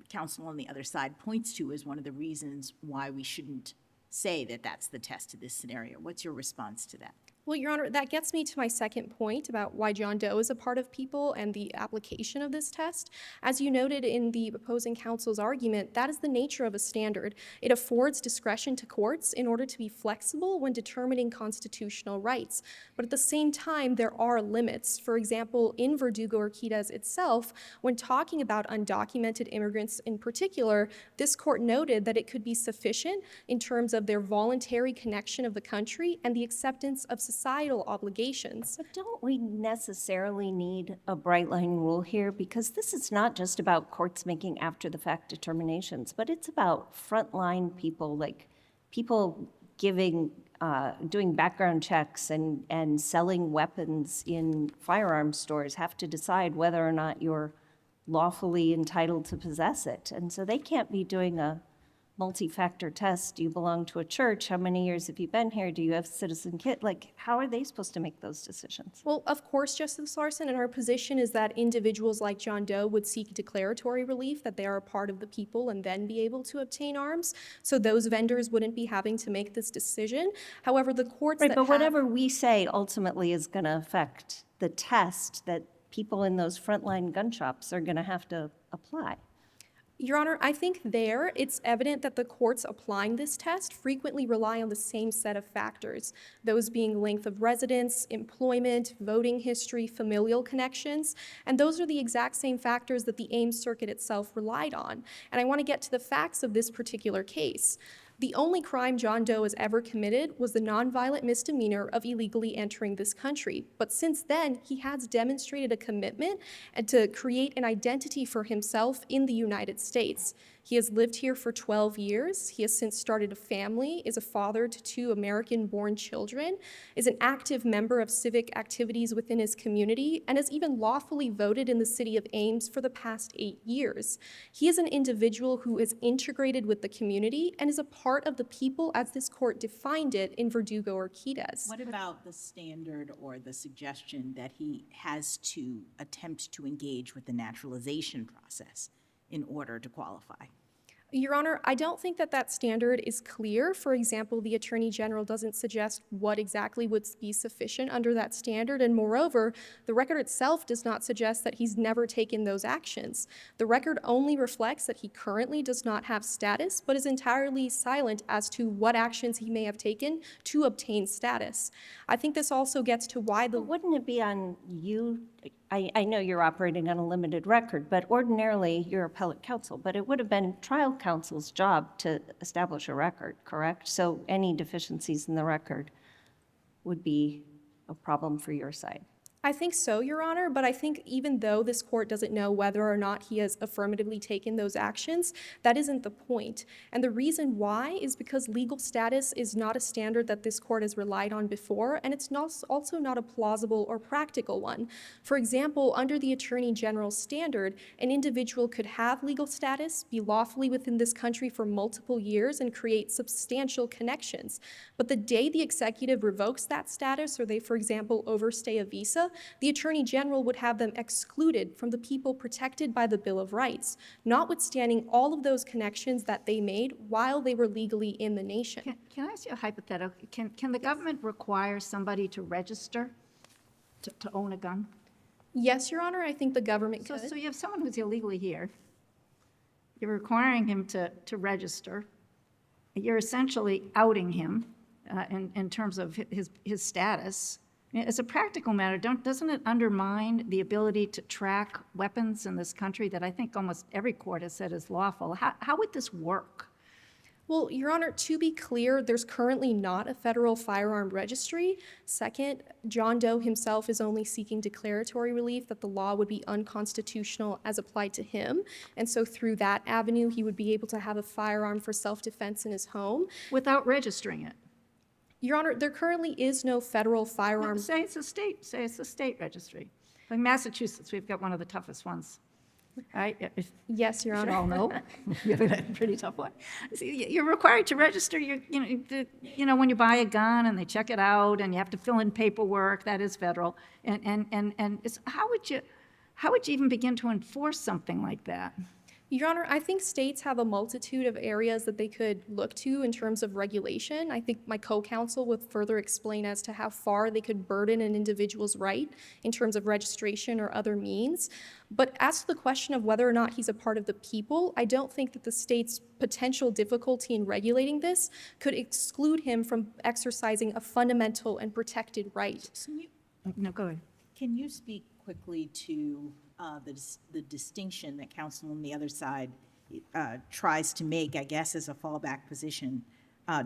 counsel on the other side points to as one of the reasons why we shouldn't say that that's the test to this scenario. What's your response to that? Well, Your Honor, that gets me to my second point about why John Doe is a part of people and the application of this test. As you noted in the opposing counsel's argument, that is the nature of a standard. It affords discretion to courts in order to be flexible when determining constitutional rights. But at the same time, there are limits. For example, in Verdugo Urquidez itself, when talking about undocumented immigrants in particular, this court noted that it could be sufficient in terms of their voluntary connection of the country and the acceptance of societal obligations. But don't we necessarily need a bright line rule here? Because this is not just about courts making after the fact determinations, but it's about frontline people, like people doing background checks and selling weapons in firearm stores have to decide whether or not you're lawfully entitled to possess it. And so they can't be doing a multi-factor test. Do you belong to a church? How many years have you been here? Do you have citizen kit? Like, how are they supposed to make those decisions? Well, of course, Justice Larsen, and our position is that individuals like John Doe would seek declaratory relief that they are a part of the people and then be able to obtain arms. So those vendors wouldn't be having to make this decision. However, the courts Right, that but whatever we say ultimately is going to affect the test that people in those frontline gun shops are going to have to apply. Your Honor, I think it's evident that the courts applying this test frequently rely on the same set of factors, those being length of residence, employment, voting history, familial connections, and those are the exact same factors that the Ames Circuit itself relied on. And I want to get to the facts of this particular case. The only crime John Doe has ever committed was the nonviolent misdemeanor of illegally entering this country. But since then, he has demonstrated a commitment and to create an identity for himself in the United States. He has lived here for 12 years. He has since started a family, is a father to 2 American-born children, is an active member of civic activities within his community, and has even lawfully voted in the city of Ames for the past 8 years. He is an individual who is integrated with the community and is a part of the people as this court defined it in Verdugo Urquidez. What about the standard or the suggestion that he has to attempt to engage with the naturalization process in order to qualify? Your Honor, I don't think that standard is clear. For example, the Attorney General doesn't suggest what exactly would be sufficient under that standard, and moreover, the record itself does not suggest that he's never taken those actions. The record only reflects that he currently does not have status, but is entirely silent as to what actions he may have taken to obtain status. I think this also gets to why But wouldn't it be on you? I know you're operating on a limited record, but ordinarily you're appellate counsel, but it would have been trial counsel's job to establish a record, correct? So any deficiencies in the record would be a problem for your side. I think so, Your Honor, but I think even though this court doesn't know whether or not he has affirmatively taken those actions, that isn't the point. And the reason why is because legal status is not a standard that this court has relied on before, and it's also not a plausible or practical one. For example, under the Attorney General's standard, an individual could have legal status, be lawfully within this country for multiple years, and create substantial connections. But the day the executive revokes that status, or they, for example, overstay a visa, visa, the Attorney General would have them excluded from the people protected by the Bill of Rights, notwithstanding all of those connections that they made while they were legally in the nation. Can I ask you a hypothetical? Can the government require somebody to register to own a gun? Yes, Your Honor, I think the government could. So you have someone who's illegally here. You're requiring him to register. You're essentially outing him in terms of his status. I mean, as a practical matter, doesn't it undermine the ability to track weapons in this country that I think almost every court has said is lawful? How would this work? Well, Your Honor, to be clear, there's currently not a federal firearm registry. Second, John Doe himself is only seeking declaratory relief that the law would be unconstitutional as applied to him. And so through that avenue, he would be able to have a firearm for self-defense in his home. Without registering it? Your Honor, there currently is no federal firearm. Say it's a state registry. Like Massachusetts, we've got one of the toughest ones. Right? Yes, Your You should Honor. all know. We have a pretty tough one. See, you're required to register when you buy a gun and they check it out and you have to fill in paperwork, that is federal. And how would you even begin to enforce something like that? Your Honor, I think states have a multitude of areas that they could look to in terms of regulation. I think my co-counsel would further explain as to how far they could burden an individual's right in terms of registration or other means. But as to the question of whether or not he's a part of the people, I don't think that the state's potential difficulty in regulating this could exclude him from exercising a fundamental and protected right. No, go ahead. Can you speak quickly to the distinction that counsel on the other side tries to make, I guess, as a fallback position,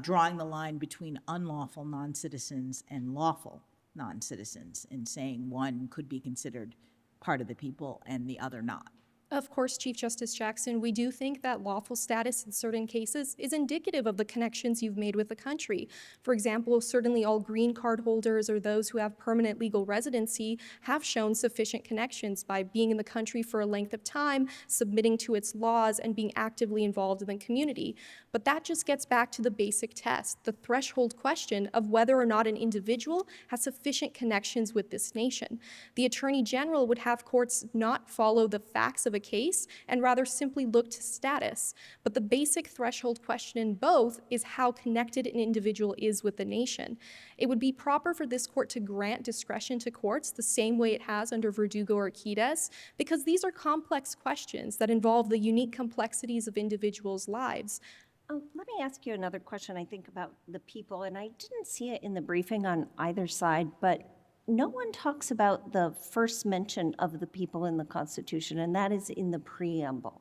drawing the line between unlawful non-citizens and lawful non-citizens, and saying one could be considered part of the people and the other not? Of course, Chief Justice Jackson, we do think that lawful status in certain cases is indicative of the connections you've made with the country. For example, certainly all green card holders or those who have permanent legal residency have shown sufficient connections by being in the country for a length of time, submitting to its laws, and being actively involved in the community. But that just gets back to the basic test, the threshold question of whether or not an individual has sufficient connections with this nation. The Attorney General would have courts not follow the facts of a case and rather simply look to status. But the basic threshold question in both is how connected an individual is with the nation. It would be proper for this court to grant discretion to courts the same way it has under Verdugo or Quides, because these are complex questions that involve the unique complexities of individuals' lives. Let me ask you another question, I think, about the people, and I didn't see it in the briefing on either side, but no one talks about the first mention of the people in the Constitution, and that is in the preamble.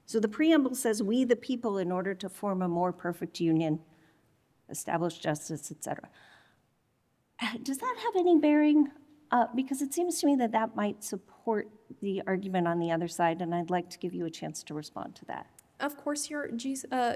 So the preamble says, "We, the people, in order to form a more perfect union, establish justice, etc." Does that have any bearing? Because it seems to me that that might support the argument on the other side, and I'd like to give you a chance to respond to that. Of course,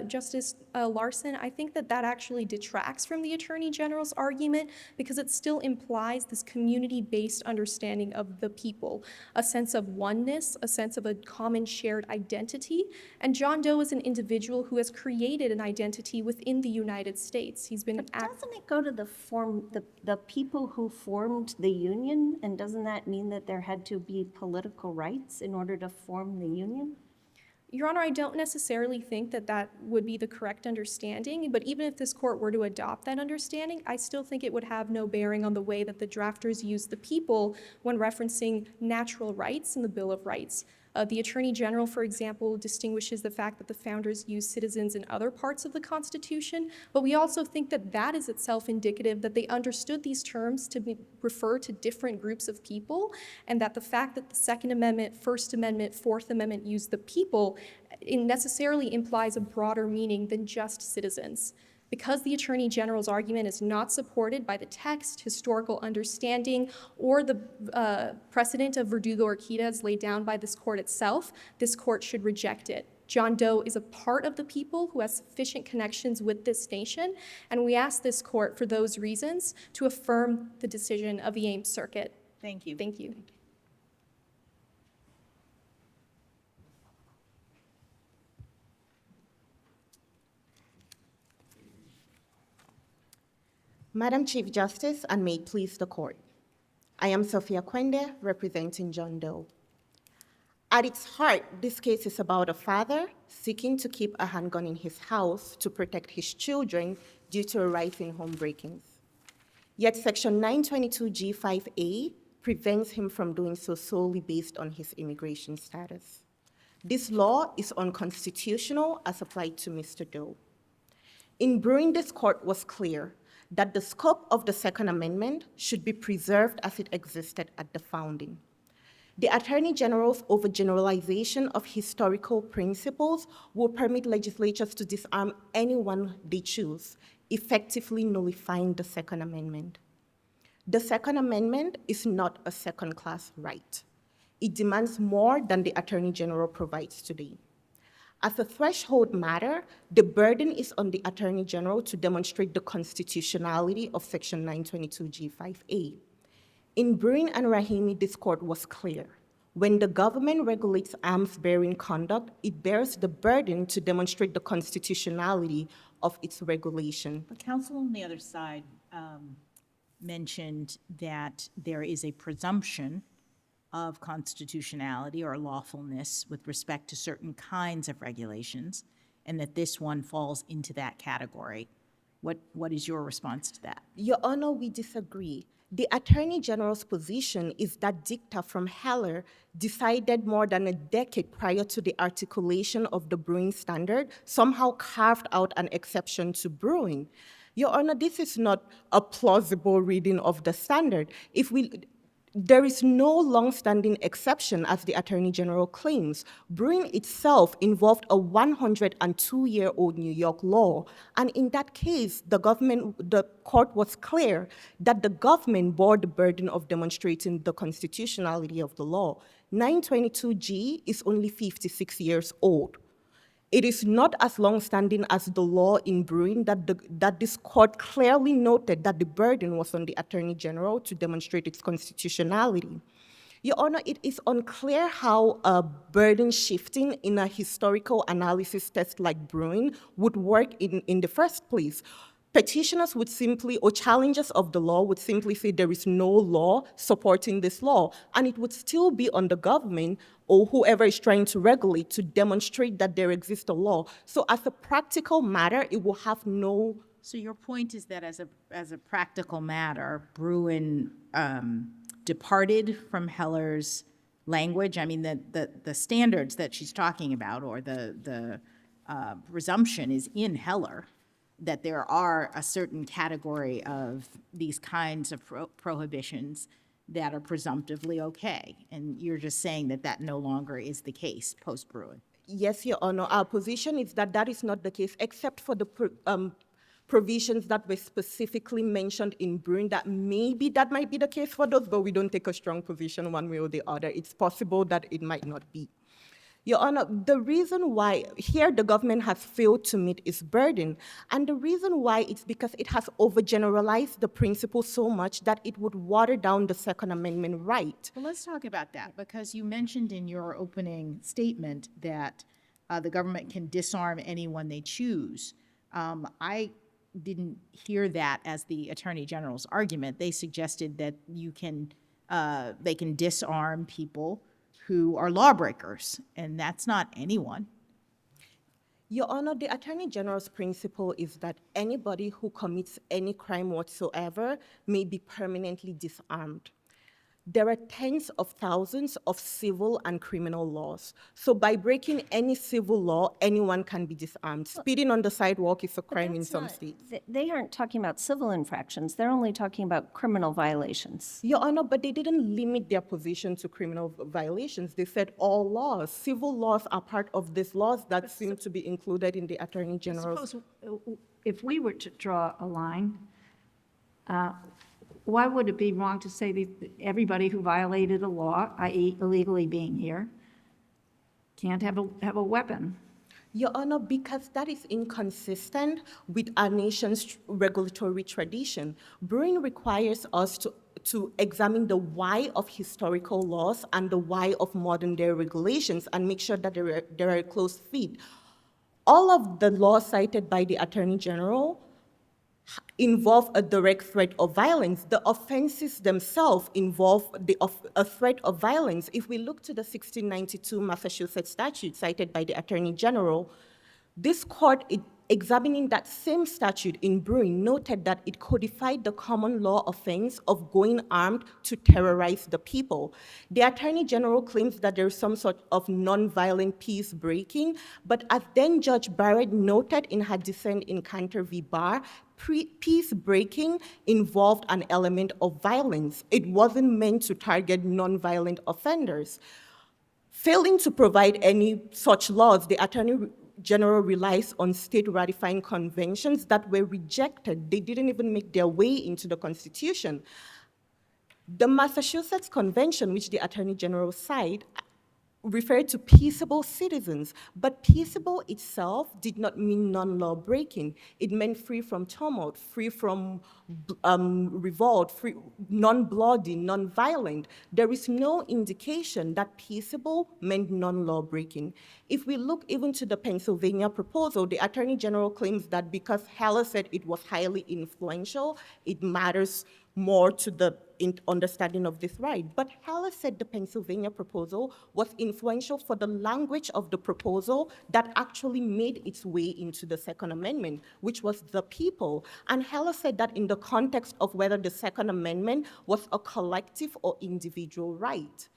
Justice Larsen, I think that that actually detracts from the Attorney General's argument because it still implies this community-based understanding of the people, a sense of oneness, a sense of a common shared identity. And John Doe is an individual who has created an identity within the United States. He's been But doesn't it go to the people who formed the union, and doesn't that mean that there had to be political rights in order to form the union? Your Honor, I don't necessarily think that that would be the correct understanding, but even if this court were to adopt that understanding, I still think it would have no bearing on the way that the drafters use the people when referencing natural rights in the Bill of Rights. The Attorney General, for example, distinguishes the fact that the founders used citizens in other parts of the Constitution, but we also think that that is itself indicative that they understood these terms to refer to different groups of people, and that the fact that the Second Amendment, First Amendment, Fourth Amendment use the people, it necessarily implies a broader meaning than just citizens. Because the Attorney General's argument is not supported by the text, historical understanding, or the precedent of Verdugo or Quides laid down by this court itself, this court should reject it. John Doe is a part of the people who has sufficient connections with this nation, and we ask this court, for those reasons, to affirm the decision of the Ames Circuit. Thank you. Thank you. Madam Chief Justice, and may it please the court. I am Sophia Kwende, representing John Doe. At its heart, this case is about a father seeking to keep a handgun in his house to protect his children due to a rise in home break-ins. Yet Section 922G5A prevents him from doing so solely based on his immigration status. This law is unconstitutional as applied to Mr. Doe. In Bruin, this court was clear that the scope of the Second Amendment should be preserved as it existed at the founding. The Attorney General's overgeneralization of historical principles will permit legislatures to disarm anyone they choose, effectively nullifying the Second Amendment. The Second Amendment is not a second-class right. It demands more than the Attorney General provides today. As a threshold matter, the burden is on the Attorney General to demonstrate the constitutionality of Section 922G5A. In Bruin and Rahimi, this court was clear. When the government regulates arms-bearing conduct, it bears the burden to demonstrate the constitutionality of its regulation. But counsel on the other side mentioned that there is a presumption of constitutionality or lawfulness with respect to certain kinds of regulations, and that this one falls into that category. What is your response to that? Your Honor, we disagree. The Attorney General's position is that dicta from Heller, decided more than a decade prior to the articulation of the Bruin standard, somehow carved out an exception to Bruin. Your Honor, this is not a plausible reading of the standard. There is no long-standing exception, as the Attorney General claims. Bruin itself involved a 102-year-old New York law, and in that case, the court was clear that the government bore the burden of demonstrating the constitutionality of the law. 922G is only 56 years old. It is not as long-standing as the law in Bruin that this court clearly noted that the burden was on the Attorney General to demonstrate its constitutionality. Your Honor, it is unclear how a burden shifting in a historical analysis test like Bruin would work in the first place. Petitioners would simply, or challengers of the law would simply say there is no law supporting this law, and it would still be on the government or whoever is trying to regulate to demonstrate that there exists a law. So as a practical matter, it will have no... So your point is that as a practical matter, Bruin departed from Heller's language. I mean, the standards that she's talking about, or the presumption is in Heller, that there are a certain category of these kinds of prohibitions that are presumptively okay. And you're just saying that that no longer is the case post-Bruin. Yes, Your Honor. Our position is that that is not the case, except for the provisions that were specifically mentioned in Bruin, that maybe that might be the case for those, but we don't take a strong position one way or the other. It's possible that it might not be. Your Honor, the reason why here the government has failed to meet its burden, and the reason why it's because it has overgeneralized the principle so much that it would water down the Second Amendment right. Well, let's talk about that, because you mentioned in your opening statement that the government can disarm anyone they choose. I didn't hear that as the Attorney General's argument. They suggested that they can disarm people who are lawbreakers, and that's not anyone. Your Honor, the Attorney General's principle is that anybody who commits any crime whatsoever may be permanently disarmed. There are tens of thousands of civil and criminal laws. So by breaking any civil law, anyone can be disarmed. Speeding on the sidewalk is a crime in some states. They aren't talking about civil infractions. They're only talking about criminal violations. Your Honor, but they didn't limit their position to criminal violations. They said all laws. Civil laws are part of these laws that seem to be included in the Attorney General's. Suppose if we were to draw a line, why would it be wrong to say that everybody who violated a law, i.e. illegally being here, can't have a weapon? Your Honor, because that is inconsistent with our nation's regulatory tradition. Bruin requires us to examine the why of historical laws and the why of modern-day regulations and make sure that there are a close fit. All of the laws cited by the Attorney General involve a direct threat of violence. The offenses themselves involve a threat of violence. If we look to the 1692 Massachusetts statute cited by the Attorney General, this court, examining that same statute in Bruin, noted that it codified the common law offense of going armed to terrorize the people. The Attorney General claims that there's some sort of nonviolent peace breaking, but as then Judge Barrett noted in her dissent in Cantor v. Barr, peace breaking involved an element of violence. It wasn't meant to target nonviolent offenders. Failing to provide any such laws, the Attorney General relies on state ratifying conventions that were rejected. They didn't even make their way into the Constitution. The Massachusetts Convention, which the Attorney General cited, referred to peaceable citizens, but peaceable itself did not mean non-law breaking. It meant free from tumult, free from revolt, free, non-bloody, non-violent. There is no indication that peaceable meant non-law breaking. If we look even to the Pennsylvania proposal, the Attorney General claims that because Heller said it was highly influential, it matters more to the understanding of this right. But Heller said the Pennsylvania proposal was influential for the language of the proposal that actually made its way into the Second Amendment, which was the people. And Heller said that in the context of whether the Second Amendment was a collective or individual right.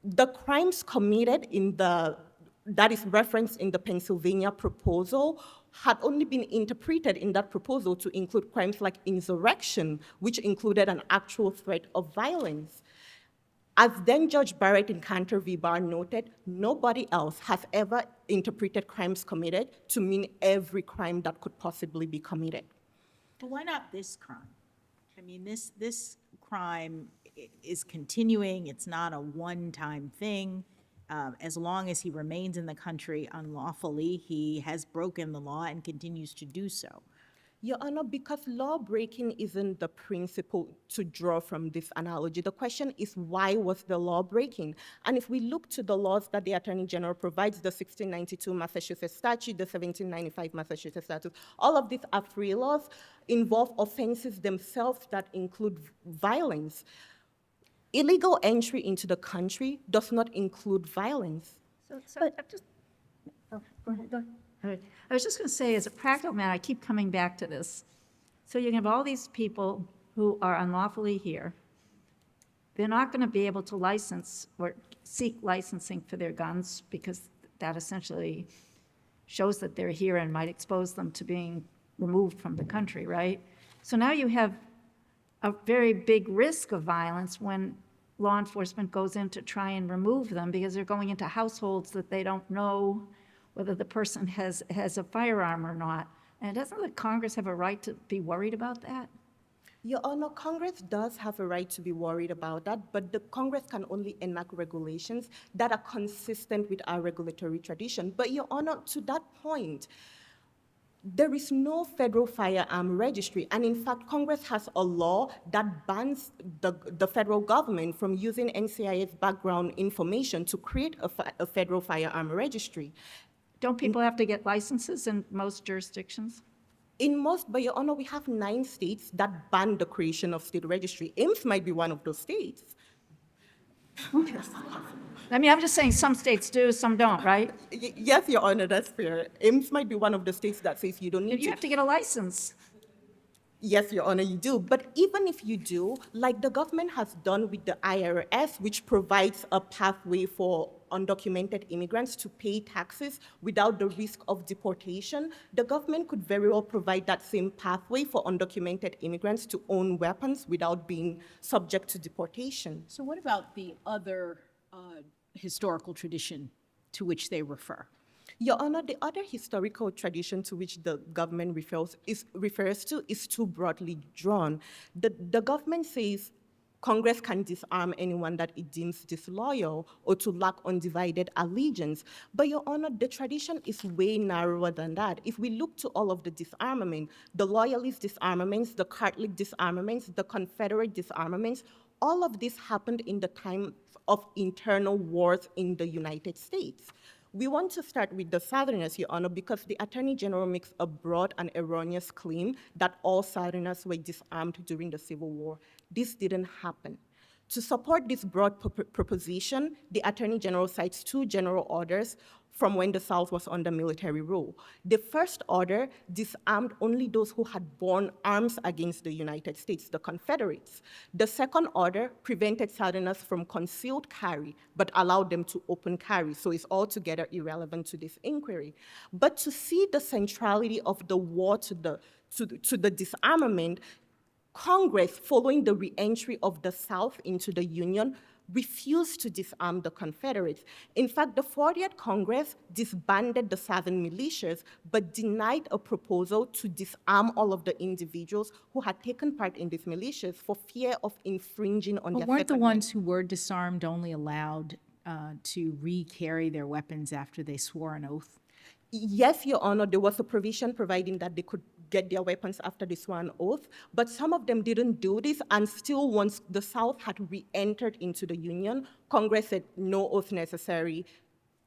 The crimes committed that is referenced in the Pennsylvania proposal had only been interpreted in that proposal to include crimes like insurrection, which included an actual threat of violence. As then Judge Barrett in Cantor v. Barr noted, nobody else has ever interpreted crimes committed to mean every crime that could possibly be committed. But why not this crime? I mean, this crime is continuing. It's not a one-time thing. As long as he remains in the country unlawfully, he has broken the law and continues to do so. Your Honor, because law breaking isn't the principle to draw from this analogy. The question is, why was the law breaking? And if we look to the laws that the Attorney General provides, the 1692 Massachusetts statute, the 1795 Massachusetts statute, all of these are free laws, involve offenses themselves that include violence. Illegal entry into the country does not include violence. So I'm just, oh, go ahead. All right. I was just going to say, as a practical matter, I keep coming back to this. So you have all these people who are unlawfully here. They're not going to be able to license or seek licensing for their guns because that essentially shows that they're here and might expose them to being removed from the country, right? So now you have a very big risk of violence when law enforcement goes in to try and remove them because they're going into households that they don't know whether the person has a firearm or not. And doesn't the Congress have a right to be worried about that? Your Honor, Congress does have a right to be worried about that, but the Congress can only enact regulations that are consistent with our regulatory tradition. But Your Honor, to that point, there is no federal firearm registry, and in fact, Congress has a law that bans the federal government from using NCIS background information to create a federal firearm registry. Don't people have to get licenses in most jurisdictions? In most, but Your Honor, we have 9 states that ban the creation of state registry. Ames might be one of those states. I mean, I'm just saying some states do, some don't, right? Yes, Your Honor, that's fair. Ames might be one of the states that says you don't need You have to get a license. Yes, Your Honor, you do. But even if you do, like the government has done with the IRS, which provides a pathway for undocumented immigrants to pay taxes without the risk of deportation, the government could very well provide that same pathway for undocumented immigrants to own weapons without being subject to deportation. So what about the other historical tradition to which they refer? Your Honor, the other historical tradition to which the government refers to is too broadly drawn. The government says Congress can disarm anyone that it deems disloyal or to lack undivided allegiance. But Your Honor, the tradition is way narrower than that. If we look to all of the disarmament, the Loyalist disarmaments, the Catholic disarmaments, the Confederate disarmaments, all of this happened in the time of internal wars in the United States. We want to start with the Southerners, Your Honor, because the Attorney General makes a broad and erroneous claim that all Southerners were disarmed during the Civil War. This didn't happen. To support this broad proposition, the Attorney General cites two general orders from when the South was under military rule. The first order disarmed only those who had borne arms against the United States, the Confederates. The second order prevented Southerners from concealed carry, but allowed them to open carry, so it's altogether irrelevant to this inquiry. But to see the centrality of the war to the disarmament, Congress, following the re-entry of the South into the Union, refused to disarm the Confederates. In fact, the 40th Congress disbanded the Southern militias, but denied a proposal to disarm all of the individuals who had taken part in these militias for fear of infringing on their Weren't the Second ones who were disarmed only allowed to re-carry their weapons after they swore an oath? Yes, Your Honor, there was a provision providing that they could get their weapons after they swore an oath, but some of them didn't do this, and still once the South had re-entered into the Union, Congress said no oath necessary.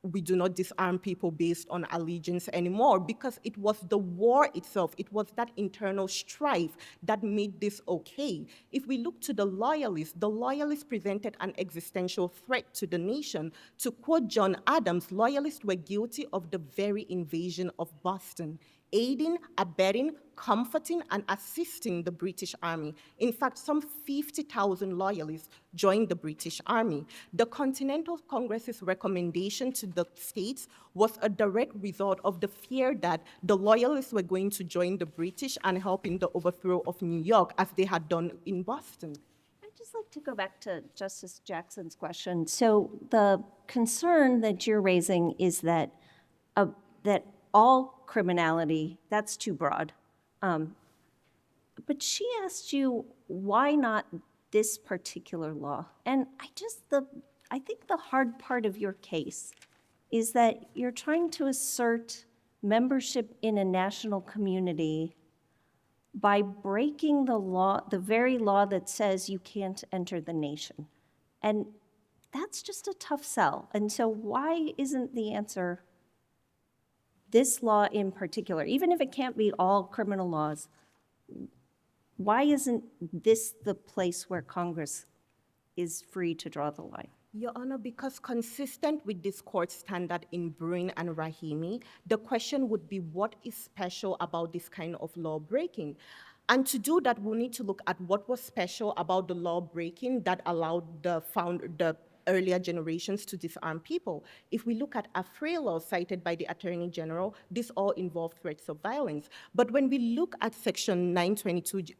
We do not disarm people based on allegiance anymore, because it was the war itself, it was that internal strife that made this okay. If we look to the loyalists presented an existential threat to the nation. To quote John Adams, loyalists were guilty of the very invasion of Boston, aiding, abetting, comforting, and assisting the British Army. In fact, some 50,000 loyalists joined the British Army. The Continental Congress's recommendation to the states was a direct result of the fear that the loyalists were going to join the British and help in the overthrow of New York, as they had done in Boston. I'd just like to go back to Justice Jackson's question. So the concern that you're raising is that that all criminality, that's too broad. But she asked you, why not this particular law? And I think the hard part of your case is that you're trying to assert membership in a national community by breaking the law, the very law that says you can't enter the nation. And that's just a tough sell. And so why isn't the answer this law in particular, even if it can't be all criminal laws, why isn't this the place where Congress is free to draw the line? Your Honor, because consistent with this court standard in Bruin and Rahimi, the question would be, what is special about this kind of law breaking? And to do that, we'll need to look at what was special about the law breaking that allowed the earlier generations to disarm people. If we look at AFRE law cited by the Attorney General, this all involved threats of violence. But when we look at Section 922,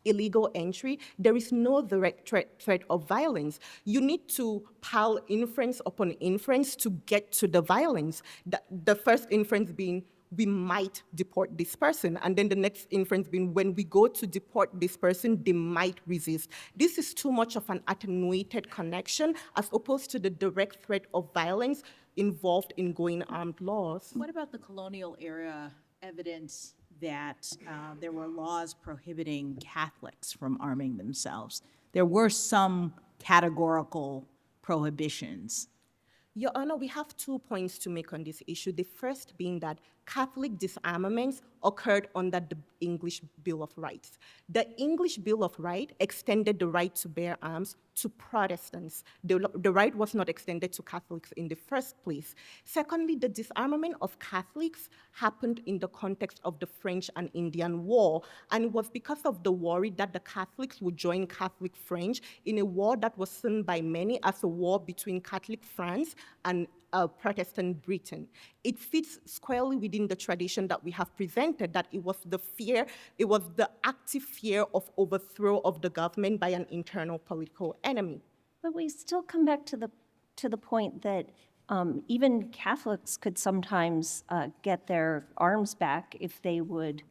illegal entry, there is no direct threat of violence. You need to pile inference upon inference to get to the violence. The first inference being, we might deport this person. And then the next inference being, when we go to deport this person, they might resist. This is too much of an attenuated connection as opposed to the direct threat of violence involved in going armed laws. What about the colonial era evidence that there were laws prohibiting Catholics from arming themselves? There were some categorical prohibitions. Your Honor, we have 2 points to make on this issue. The first being that Catholic disarmaments occurred under the English Bill of Rights. The English Bill of Rights extended the right to bear arms to Protestants. The right was not extended to Catholics in the first place. Secondly, the disarmament of Catholics happened in the context of the French and Indian War, and it was because of the worry that the Catholics would join Catholic French in a war that was seen by many as a war between Catholic France and Protestant Britain. It fits squarely within the tradition that we have presented, that it was the active fear of overthrow of the government by an internal political enemy. But we still come back to the point that even Catholics could sometimes get their arms back if they would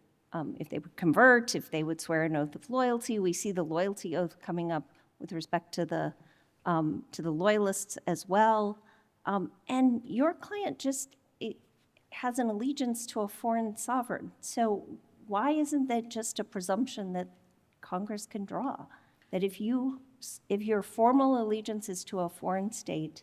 convert, if they would swear an oath of loyalty. We see the loyalty oath coming up with respect to the loyalists as well. And your client has an allegiance to a foreign sovereign. So why isn't that just a presumption that Congress can draw? That if your formal allegiance is to a foreign state,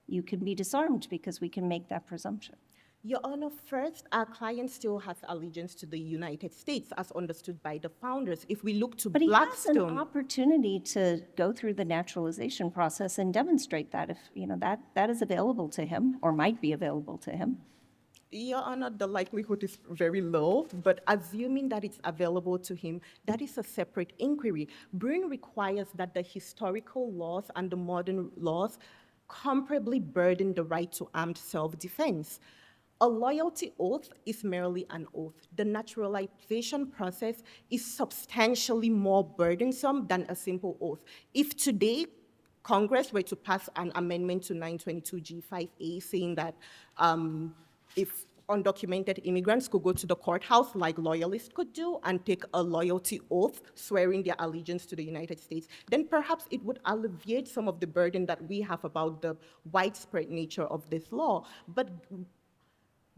you can be disarmed because we can make that presumption. Your Honor, first, our client still has allegiance to the United States, as understood by the founders. If we look to But he has an Blackstone, opportunity to go through the naturalization process and demonstrate that if, that is available to him or might be available to him. Your Honor, the likelihood is very low, but assuming that it's available to him, that is a separate inquiry. Bruin requires that the historical laws and the modern laws comparably burden the right to armed self-defense. A loyalty oath is merely an oath. The naturalization process is substantially more burdensome than a simple oath. If today Congress were to pass an amendment to 922G5A saying that if undocumented immigrants could go to the courthouse like loyalists could do and take a loyalty oath swearing their allegiance to the United States, then perhaps it would alleviate some of the burden that we have about the widespread nature of this law. But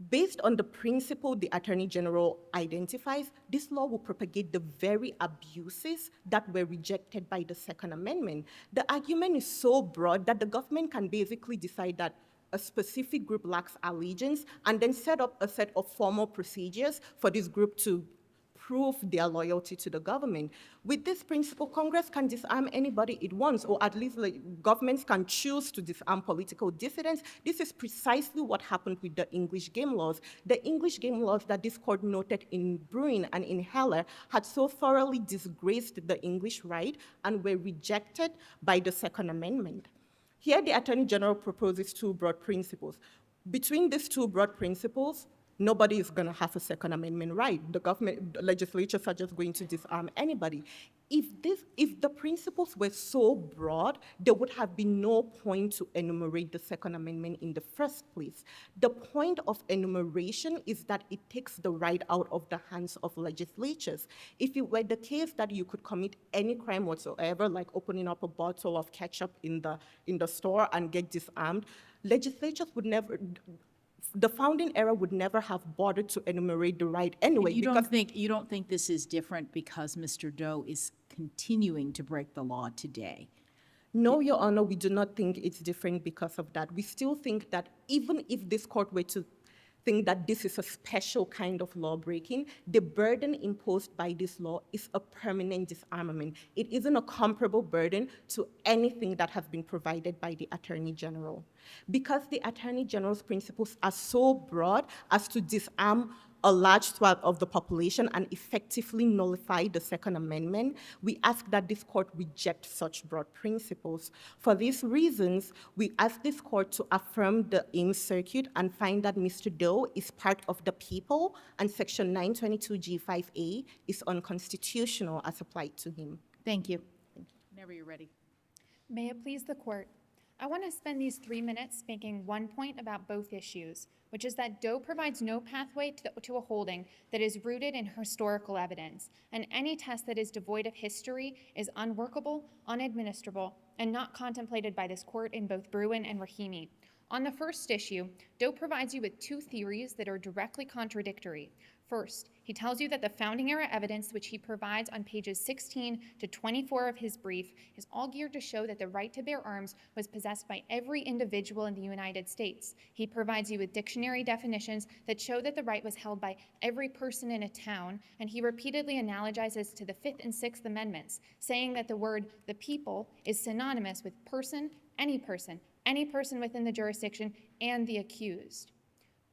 based on the principle the Attorney General identifies, this law will propagate the very abuses that were rejected by the Second Amendment. The argument is so broad that the government can basically decide that a specific group lacks allegiance and then set up a set of formal procedures for this group to prove their loyalty to the government. With this principle, Congress can disarm anybody it wants, or at least governments can choose to disarm political dissidents. This is precisely what happened with the English game laws. The English game laws that this court noted in Bruin and in Heller had so thoroughly disgraced the English right and were rejected by the Second Amendment. Here, the Attorney General proposes two broad principles. Between these two broad principles, nobody is going to have a Second Amendment right. The legislatures are just going to disarm anybody. If the principles were so broad, there would have been no point to enumerate the Second Amendment in the first place. The point of enumeration is that it takes the right out of the hands of legislatures. If it were the case that you could commit any crime whatsoever, like opening up a bottle of ketchup in the store and get disarmed, legislatures would never. The founding era would never have bothered to enumerate the right anyway. You don't think this is different because Mr. Doe is continuing to break the law today? No, Your Honor, we do not think it's different because of that. We still think that even if this court were to think that this is a special kind of law breaking, the burden imposed by this law is a permanent disarmament. It isn't a comparable burden to anything that has been provided by the Attorney General. Because the Attorney General's principles are so broad as to disarm a large swath of the population and effectively nullify the Second Amendment, we ask that this court reject such broad principles. For these reasons, we ask this court to affirm the Ames Circuit and find that Mr. Doe is part of the people and Section 922G5A is unconstitutional as applied to him. Thank you. Whenever you're ready. May it please the court. I want to spend these 3 minutes making one point about both issues, which is that Doe provides no pathway to a holding that is rooted in historical evidence, and any test that is devoid of history is unworkable, unadministrable, and not contemplated by this court in both Bruin and Rahimi. On the first issue, Doe provides you with two theories that are directly contradictory. First, he tells you that the founding era evidence which he provides on pages 16 to 24 of his brief is all geared to show that the right to bear arms was possessed by every individual in the United States. He provides you with dictionary definitions that show that the right was held by every person in a town, and he repeatedly analogizes to the Fifth and Sixth Amendments, saying that the word the people is synonymous with person within the jurisdiction, and the accused.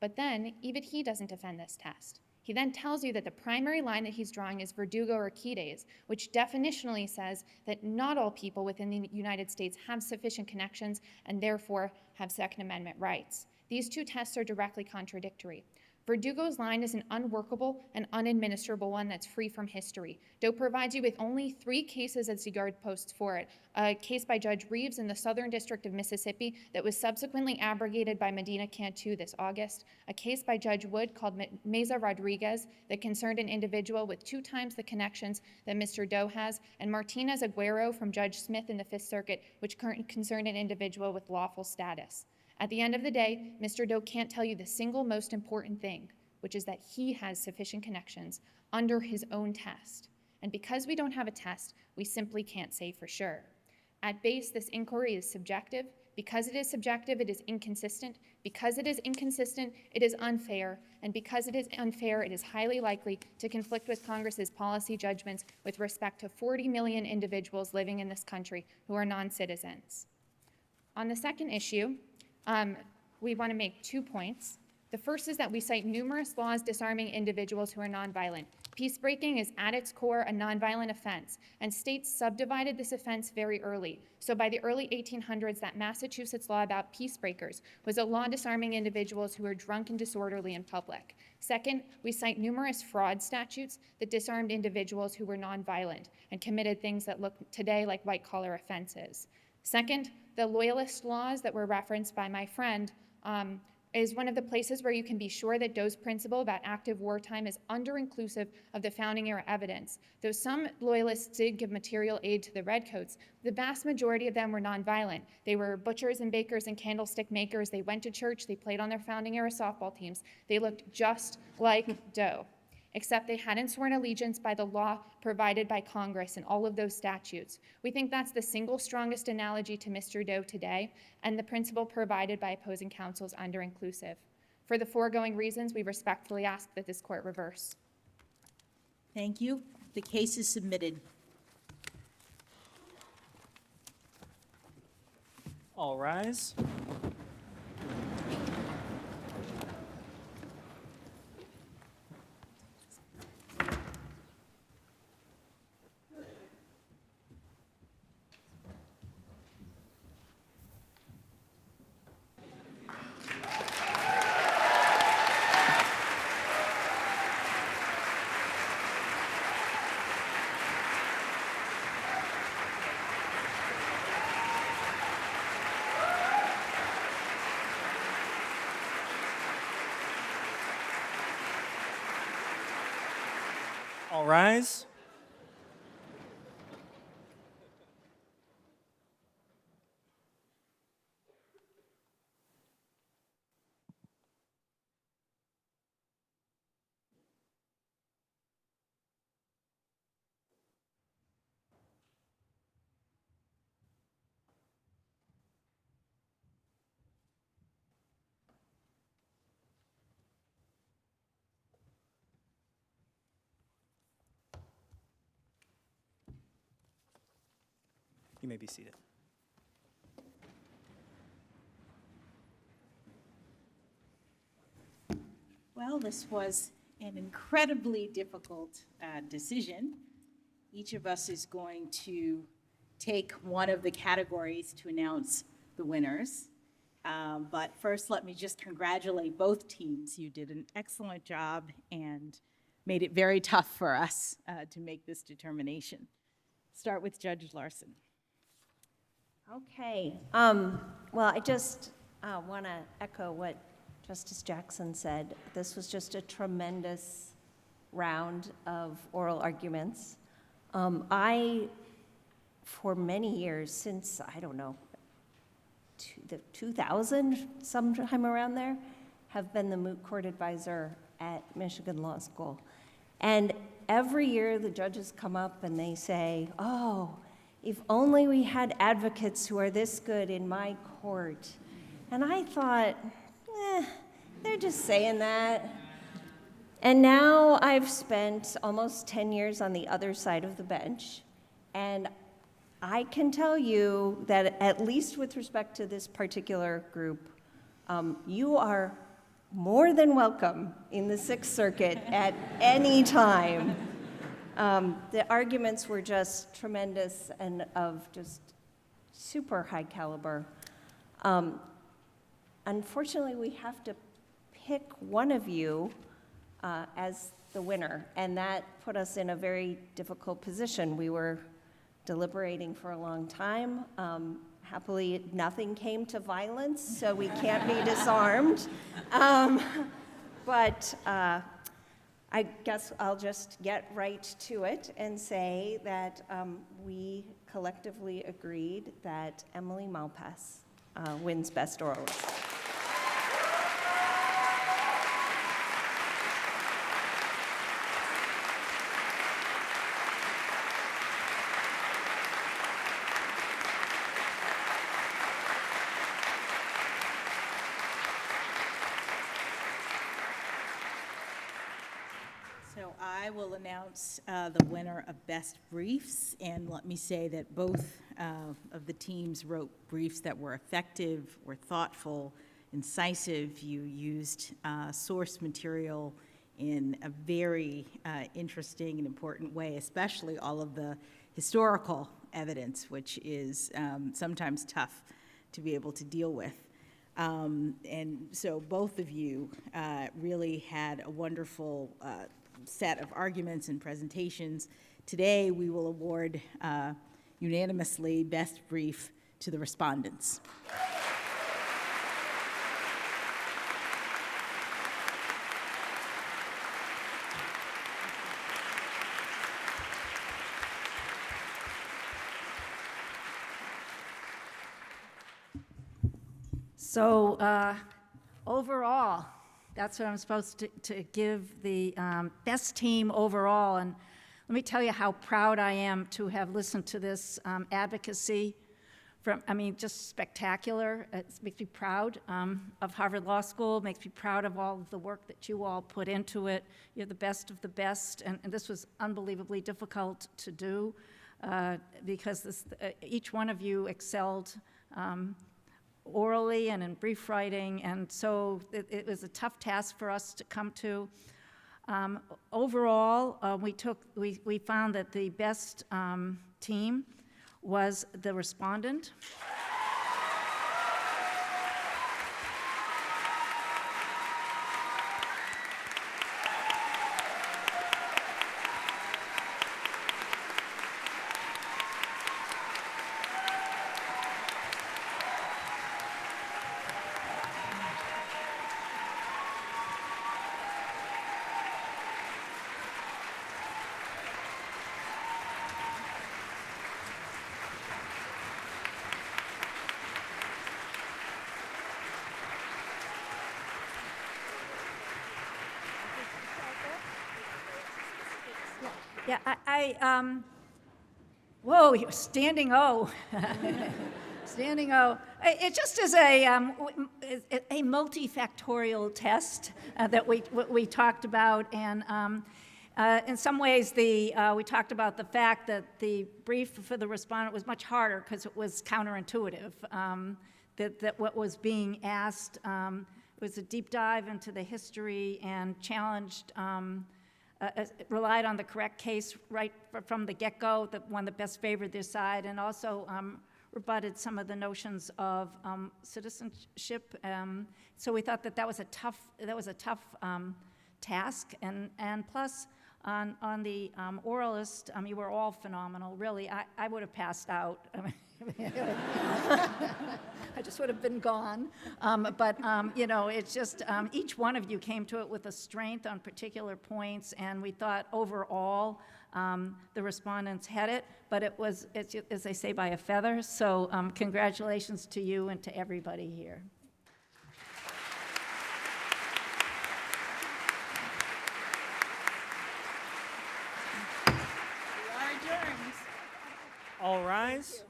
But then, even he doesn't defend this test. He then tells you that the primary line that he's drawing is Verdugo or Quides, which definitionally says that not all people within the United States have sufficient connections and therefore have Second Amendment rights. These two tests are directly contradictory. Verdugo's line is an unworkable and unadministrable one that's free from history. Doe provides you with only 3 cases as yard posts for it. A case by Judge Reeves in the Southern District of Mississippi that was subsequently abrogated by Medina Cantu this August. A case by Judge Wood called Meza Rodriguez that concerned an individual with 2 times the connections that Mr. Doe has, and Martinez Aguero from Judge Smith in the Fifth Circuit, which concerned an individual with lawful status. At the end of the day, Mr. Doe can't tell you the single most important thing, which is that he has sufficient connections under his own test. And because we don't have a test, we simply can't say for sure. At base, this inquiry is subjective Because it is subjective, it is inconsistent. Because it is inconsistent, it is unfair. And because it is unfair, it is highly likely to conflict with Congress's policy judgments with respect to 40 million individuals living in this country who are non-citizens. On the second issue, we want to make 2 points. The first is that we cite numerous laws disarming individuals who are nonviolent. Peacebreaking is at its core a nonviolent offense, and states subdivided this offense very early. So by the early 1800s, that Massachusetts law about peacebreakers was a law disarming individuals who were drunk and disorderly in public. Second, we cite numerous fraud statutes that disarmed individuals who were nonviolent and committed things that look today like white-collar offenses. Second, the Loyalist laws that were referenced by my friend is one of the places where you can be sure that Doe's principle about active wartime is under-inclusive of the founding era evidence. Though some Loyalists did give material aid to the Redcoats, the vast majority of them were nonviolent. They were butchers and bakers and candlestick makers. They went to church. They played on their founding era softball teams. They looked just like Doe, except they hadn't sworn allegiance by the law provided by Congress in all of those statutes. We think that's the single strongest analogy to Mr. Doe today, and the principle provided by opposing counsel is under-inclusive. For the foregoing reasons, we respectfully ask that this court reverse. Thank you. The case is submitted. All rise. All rise. You may be seated. Well, this was an incredibly difficult decision. Each of us is going to take one of the categories to announce the winners. But first, let me just congratulate both teams. You did an excellent job and made it very tough for us to make this determination. Start with Judge Larsen. Okay. Well, I just want to echo what Justice Jackson said. This was just a tremendous round of oral arguments. For many years, since, I don't know, the 2000, sometime around there, have been the moot court advisor at Michigan Law School. And every year the judges come up and they say, oh, if only we had advocates who are this good in my court. And I thought, they're just saying that. And now I've spent almost 10 years on the other side of the bench, and I can tell you that at least with respect to this particular group, you are more than welcome in the Sixth Circuit at any time. The arguments were just tremendous and of just super high caliber. Unfortunately, we have to pick one of you as the winner, and that put us in a very difficult position. We were deliberating for a long time. Happily, nothing came to violence, so we can't be disarmed. But I guess I'll just get right to it and say that we collectively agreed that Emily Malpass wins Best Oralist. I will announce the winner of Best Briefs, and let me say that both of the teams wrote briefs that were effective, were thoughtful, incisive. You used source material in a very interesting and important way, especially all of the historical evidence, which is sometimes tough to be able to deal with. And so both of you really had a wonderful set of arguments and presentations. Today, we will award unanimously Best Brief to the respondents. So overall, that's what I'm supposed to give the best team overall. And let me tell you how proud I am to have listened to this advocacy from, just spectacular. It makes me proud of Harvard Law School, makes me proud of all of the work that you all put into it. You're the best of the best, and this was unbelievably difficult to do because each one of you excelled orally and in brief writing, and so it was a tough task for us to come to. Overall, we found that the best team was the respondent. Yeah, whoa, you're standing O. Standing O. It just is a multifactorial test that we talked about, and in some ways we talked about the fact that the brief for the respondent was much harder because it was counterintuitive, that what was being asked was a deep dive into the history and challenged relied on the correct case right from the get-go, the one that best favored their side, and also rebutted some of the notions of citizenship. So we thought that was a tough task, and plus on the oralist, you were all phenomenal. Really, I would have passed out. I just would have been gone. But it's just each one of you came to it with a strength on particular points, and we thought overall the respondents had it, but it's, as they say, by a feather. So congratulations to you and to everybody here. We are adjourned. All rise.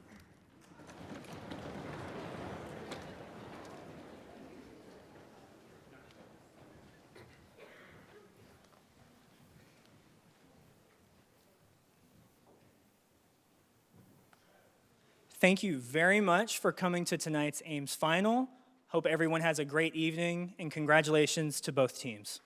Thank you very much for coming to tonight's Ames Final. Hope everyone has a great evening, and congratulations to both teams.